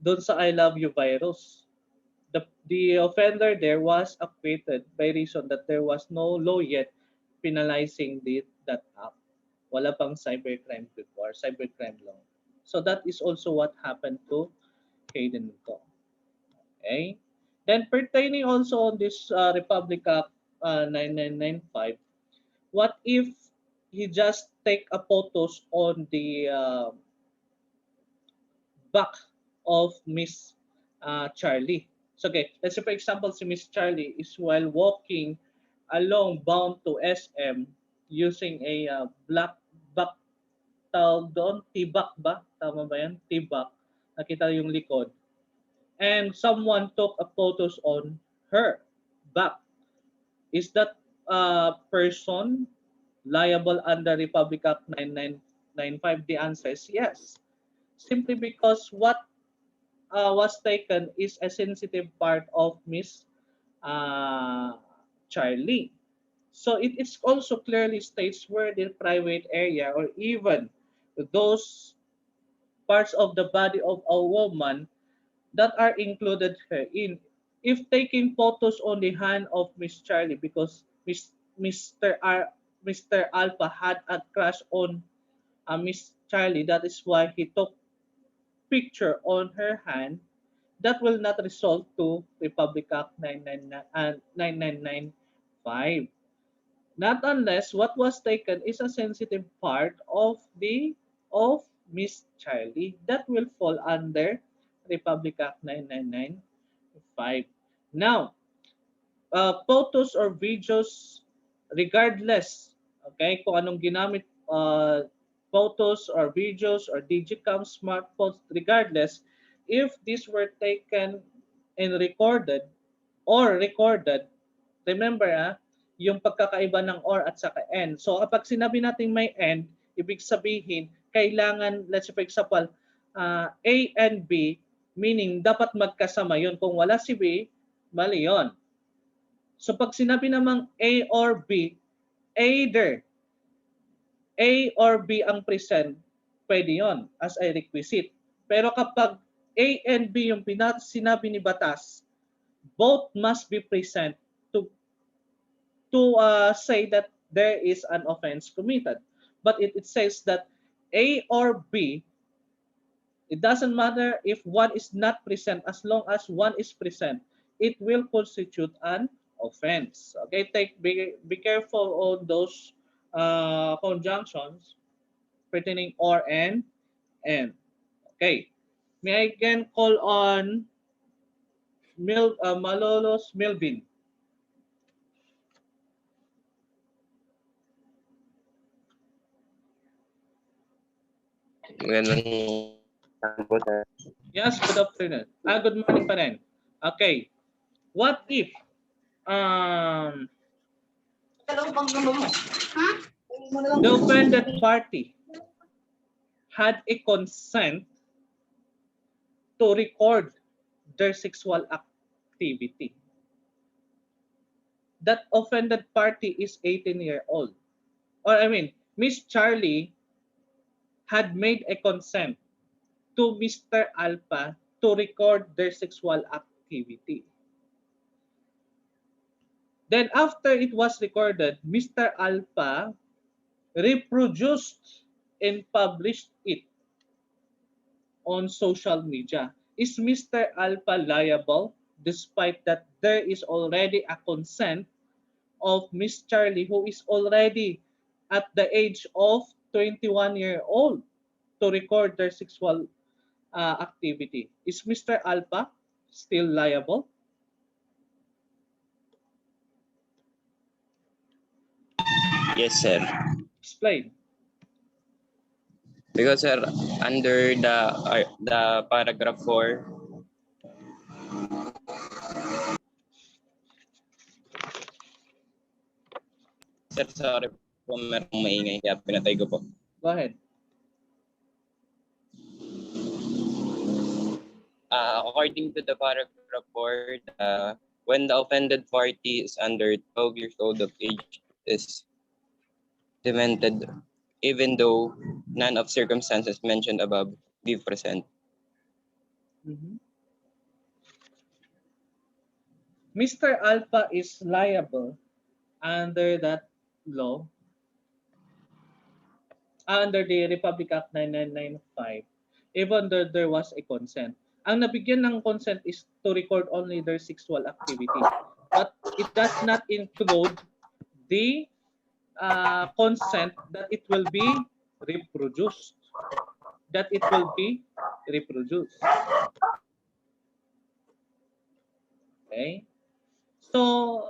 doon sa I love you virus. The offender there was acquitted by reason that there was no law yet penalizing that act. Wala pang cybercrime before, cybercrime law. So that is also what happened to Hayden Co. Okay? Then pertaining also on this Republic Act 9995, what if he just take a photos on the back of Miss Charlie? So okay, let's say for example si Miss Charlie is while walking along bound to SM using a black back, tawag doon, tibak ba? Tama ba yan? Tibak. Nakita yung likod. And someone took a photos on her back. Is that person liable under Republic Act 9995? The answer is yes. Simply because what was taken is a sensitive part of Miss Charlie. So it is also clearly states where the private area or even those parts of the body of a woman that are included here in. If taking photos on the hand of Miss Charlie because Mr. Alpha had a crush on Miss Charlie, that is why he took picture on her hand, that will not result to Republic Act 9995. Not unless what was taken is a sensitive part of Miss Charlie that will fall under Republic Act 9995. Now, photos or videos regardless, okay, kung anong ginamit, photos or videos or digicam smartphones, regardless, if these were taken and recorded, remember yung pagkakaiba ng or at saka and. So kapag sinabi natin may and, ibig sabihin, kailangan, let's say for example, A and B, meaning dapat magkasama yun. Kung wala si B, mali yun. So pag sinabi namang A or B, either A or B ang present, pwede yon as a requisite. Pero kapag A and B yung sinabi ni Batas, both must be present to say that there is an offense committed. But it says that A or B, it doesn't matter if one is not present, as long as one is present, it will constitute an offense. Okay, be careful on those conjunctions pertaining or and. And okay, may I again call on Malolos Melvin. Yes, good afternoon. Good morning pa rin. Okay. What if the offended party had a consent to record their sexual activity? That offended party is 18-year-old. Or I mean, Miss Charlie had made a consent to Mr. Alpha to record their sexual activity. Then after it was recorded, Mr. Alpha reproduced and published it on social media. Is Mr. Alpha liable despite that there is already a consent of Miss Charlie who is already at the age of 21-year-old to record their sexual activity? Is Mr. Alpha still liable? Yes, sir. Explain. Because sir, under the paragraph 4, sir, sorry po, merong maingay kaya pinatay ko po. Go ahead. According to the paragraph 4, when the offended party is under 12 years old of age is demented, even though none of circumstances mentioned above be present. Mr. Alpha is liable under that law, under the Republic Act 9995, even though there was a consent. Ang nabigyan ng consent is to record only their sexual activity. But it does not include the consent that it will be reproduced. That it will be reproduced. Okay? So,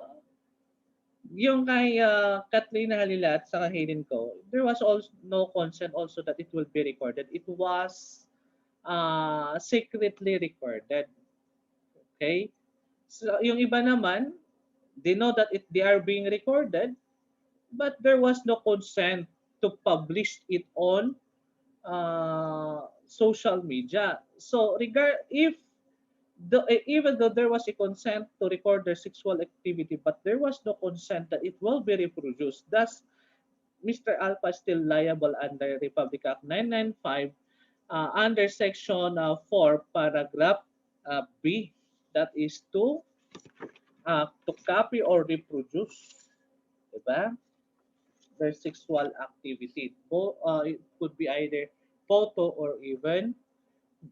yung kay Katrina Halila at saka Hayden ko, there was also no consent also that it will be recorded. It was secretly recorded. Okay? So, yung iba naman, they know that they are being recorded, but there was no consent to publish it on social media. So, if even though there was a consent to record their sexual activity, but there was no consent that it will be reproduced. Thus, Mr. Alpha is still liable under Republic Act 995 under Section 4, Paragraph B. That is to copy or reproduce, diba? Their sexual activity. It could be either photo or even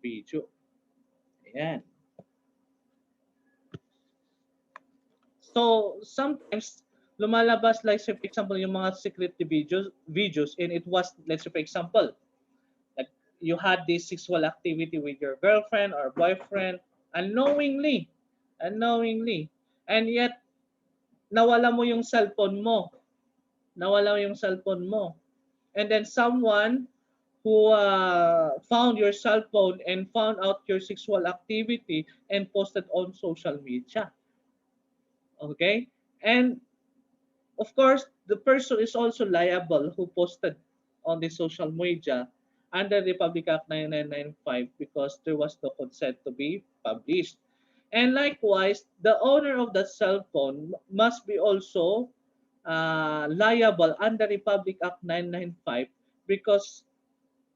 video. Ayan. So, sometimes, lumalabas like say, for example, yung mga secret videos and it was, let's say, for example, like you had this sexual activity with your girlfriend or boyfriend unknowingly, and yet, nawala mo yung cellphone mo. And then someone who found your cell phone and found out your sexual activity and posted on social media. Okay? And of course, the person is also liable who posted on the social media under the Public Act 9995 because there was no consent to be published. And likewise, the owner of the cell phone must be also liable under Republic Act 995 because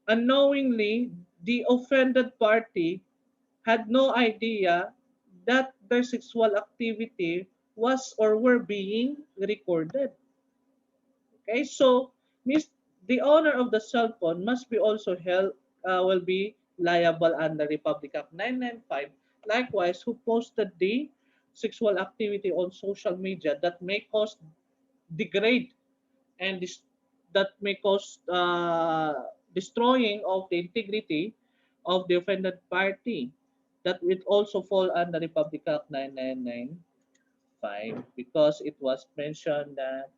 unknowingly, the offended party had no idea that their sexual activity was or were being recorded. Okay, so the owner of the cell phone must be also held, will be liable under Republic Act 995. Likewise, who posted the sexual activity on social media that may cause degrade and that may cause destroying of the integrity of the offended party. That would also fall under Republic Act 9995 because it was mentioned that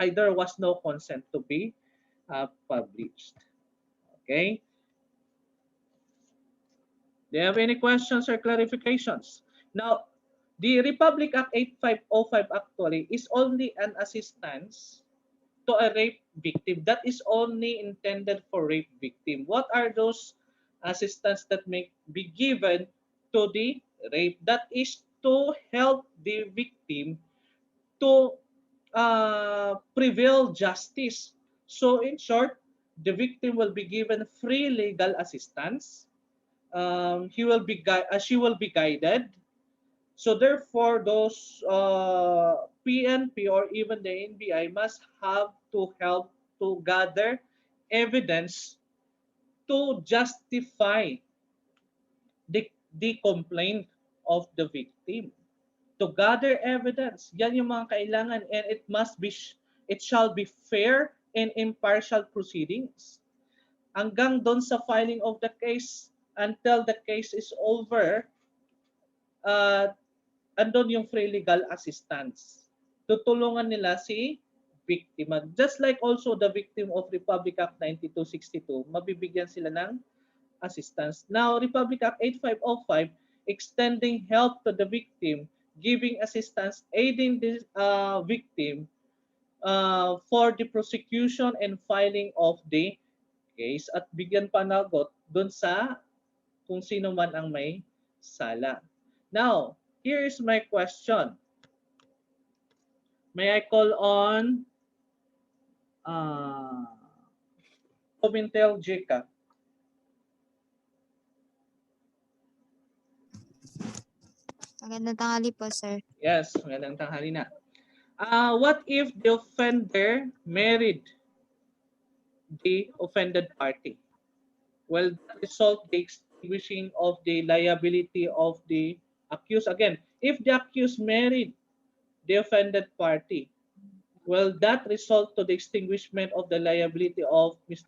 either was no consent to be published. Okay? Do you have any questions or clarifications? Now, the Republic Act 8505 actually is only an assistance to a rape victim. That is only intended for rape victim. What are those assistance that may be given to the rape? That is to help the victim to prevail justice. So in short, the victim will be given free legal assistance. She will be guided. So therefore, those PNP or even the NBI must have to help to gather evidence to justify the complaint of the victim. To gather evidence, yan yung mga kailangan, and it shall be fair and impartial proceedings. Hanggang doon sa filing of the case, until the case is over, andun yung free legal assistance. Tutulungan nila si biktima. Just like also the victim of Republic Act 9262, mabibigyan sila ng assistance. Now, Republic Act 8505, extending help to the victim, giving assistance, aiding the victim for the prosecution and filing of the case at bigyan panagot dun sa kung sino man ang may sala. Now, here is my question. May I call on Comintel Jika? Magandang tanghali po, sir. Yes, magandang tanghali na. What if the offender married the offended party? Well, that result the extinguishing of the liability of the accused. Again, if the accused married the offended party, will that result to the extinguishment of the liability of the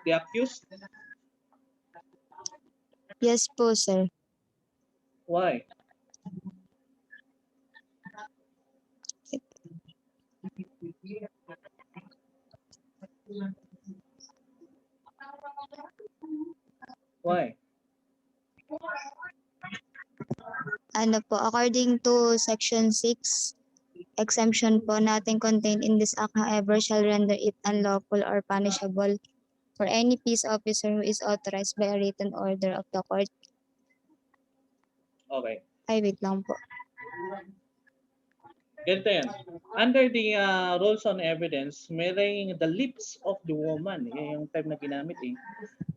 accused? Yes po, sir. Why? Why? Ano po, according to Section 6, exemption po natin contained in this act, however, shall render it unlawful or punishable for any peace officer who is authorized by a written order of the court. Okay. Ay, wait lang po. Ganito yan. Under the rules on evidence, may the lips of the woman. Yan yung term na ginamit eh.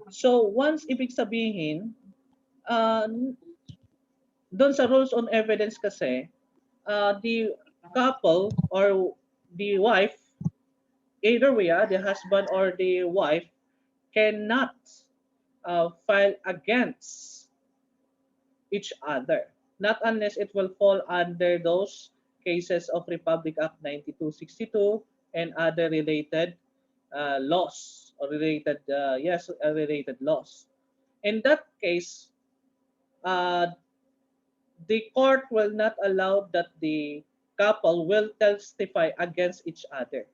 So, once ibig sabihin, doon sa rules on evidence kasi, the couple or the wife, either way, the husband or the wife cannot file against each other. Not unless it will fall under those cases of Republic Act 9262 and other related laws or related laws. In that case, the court will not allow that the couple will testify against each other.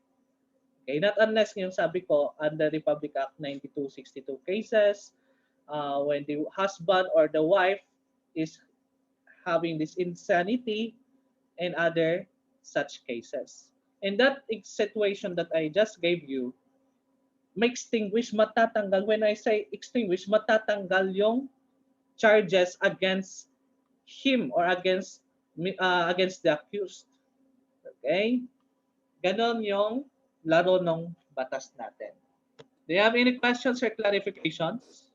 Okay, not unless yung sabi ko under Republic Act 9262 cases, when the husband or the wife is having this insanity and other such cases. In that situation that I just gave you, may extinguish, matatanggal. When I say extinguish, matatanggal yung charges against him or against the accused. Okay? Ganon yung laro ng batas natin. Do you have any questions or clarifications?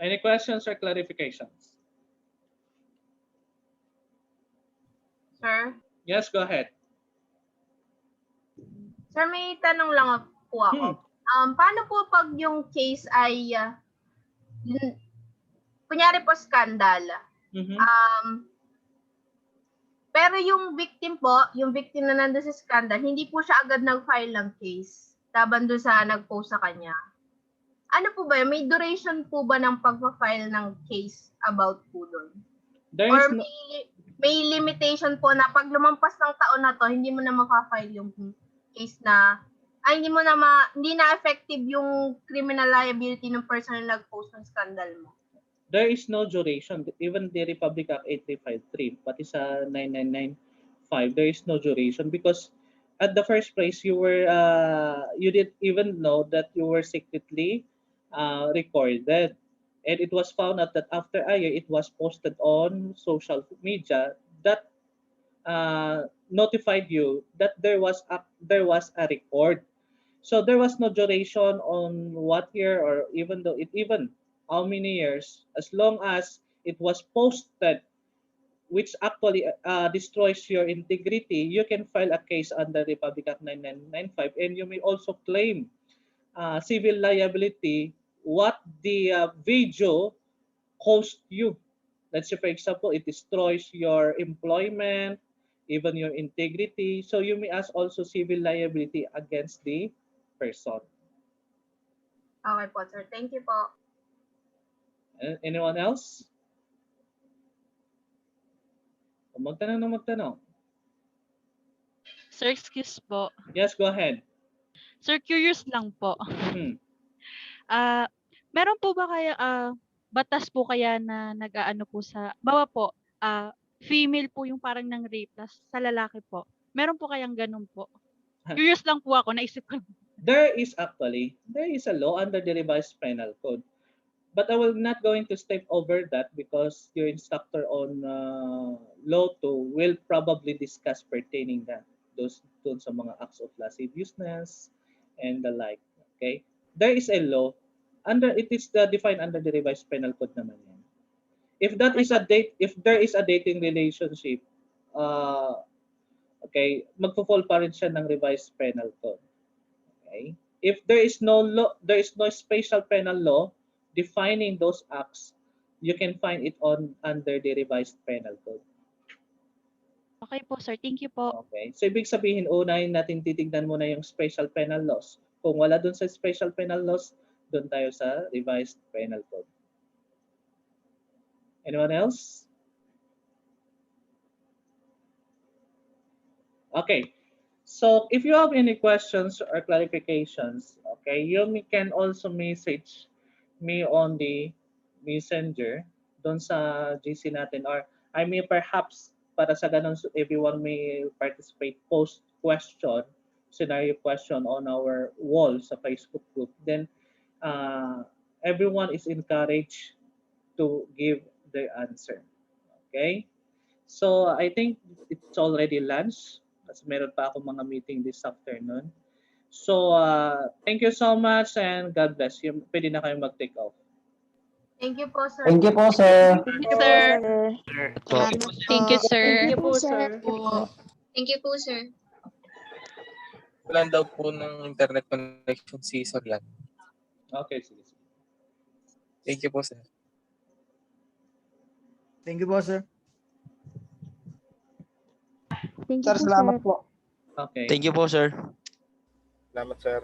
Any questions or clarifications? Sir? Yes, go ahead. Sir, may tanong lang po ako. Paano po pag yung case ay, kunyari po skandal, Pero yung victim po, yung victim na nandun sa scandal, hindi po siya agad nag-file ng case laban doon sa nag-post sa kanya. Ano po ba yun? May duration po ba ng pagpa-file ng case about po doon? Or may limitation po na pag lumampas ng taon na to, hindi mo na maka-file yung case na hindi na effective yung criminal liability ng person na nag-post ng scandal mo. There is no duration. Even the Republic Act 8353, pati sa 9995, there is no duration because at the first place you didn't even know that you were secretly recorded, and it was found out that after a year it was posted on social media that notified you that there was a record. So there was no duration on what year or even how many years, as long as it was posted, which actually destroys your integrity, you can file a case under Republic Act 9995, and you may also claim civil liability what the video cost you. Let's say, for example, it destroys your employment, even your integrity. So you may ask also civil liability against the person. Okay po, sir. Thank you po. Anyone else? Magtanong na magtanong. Sir, excuse po. Yes, go ahead. Sir, curious lang po. Meron po ba kaya batas po kaya na nag-aano po sa bawa po female po yung parang nang rape sa lalaki po. Meron po kayang ganun po? Curious lang po ako, naisip ko. There is a law under the revised penal code. But I will not going to step over that because your instructor on law 2 will probably discuss pertaining that doon sa mga acts of lasciviousness and the like. Okay? There is a law it is defined under the revised penal code naman yan. If there is a dating relationship, okay, magfo-fall pa rin siya ng revised penal code. Okay? If there is no special penal law defining those acts, you can find it under the revised penal code. Okay po, sir. Thank you po. Okay. So ibig sabihin, unahin natin titignan muna yung special penal laws. Kung wala dun sa special penal laws, dun tayo sa revised penal code. Anyone else? Okay. So if you have any questions or clarifications, okay, you can also message me on the messenger doon sa GC natin, or I may perhaps para sa ganun everyone may participate, post question, scenario question on our wall sa Facebook group. Then everyone is encouraged to give their answer. Okay? So I think it's already lunch. Kasi meron pa ako mga meeting this afternoon. So thank you so much and God bless you. Pwede na kayo mag-take off. Thank you po, sir. Thank you po, sir. Thank you, sir. Thank you, sir. Thank you po, sir. Thank you po, sir. Wala daw po ng internet connection si Sorian. Okay, sige. Thank you po, sir. Thank you po, sir. Thank Sir, salamat po. Okay. Thank you po, sir. Salamat, sir.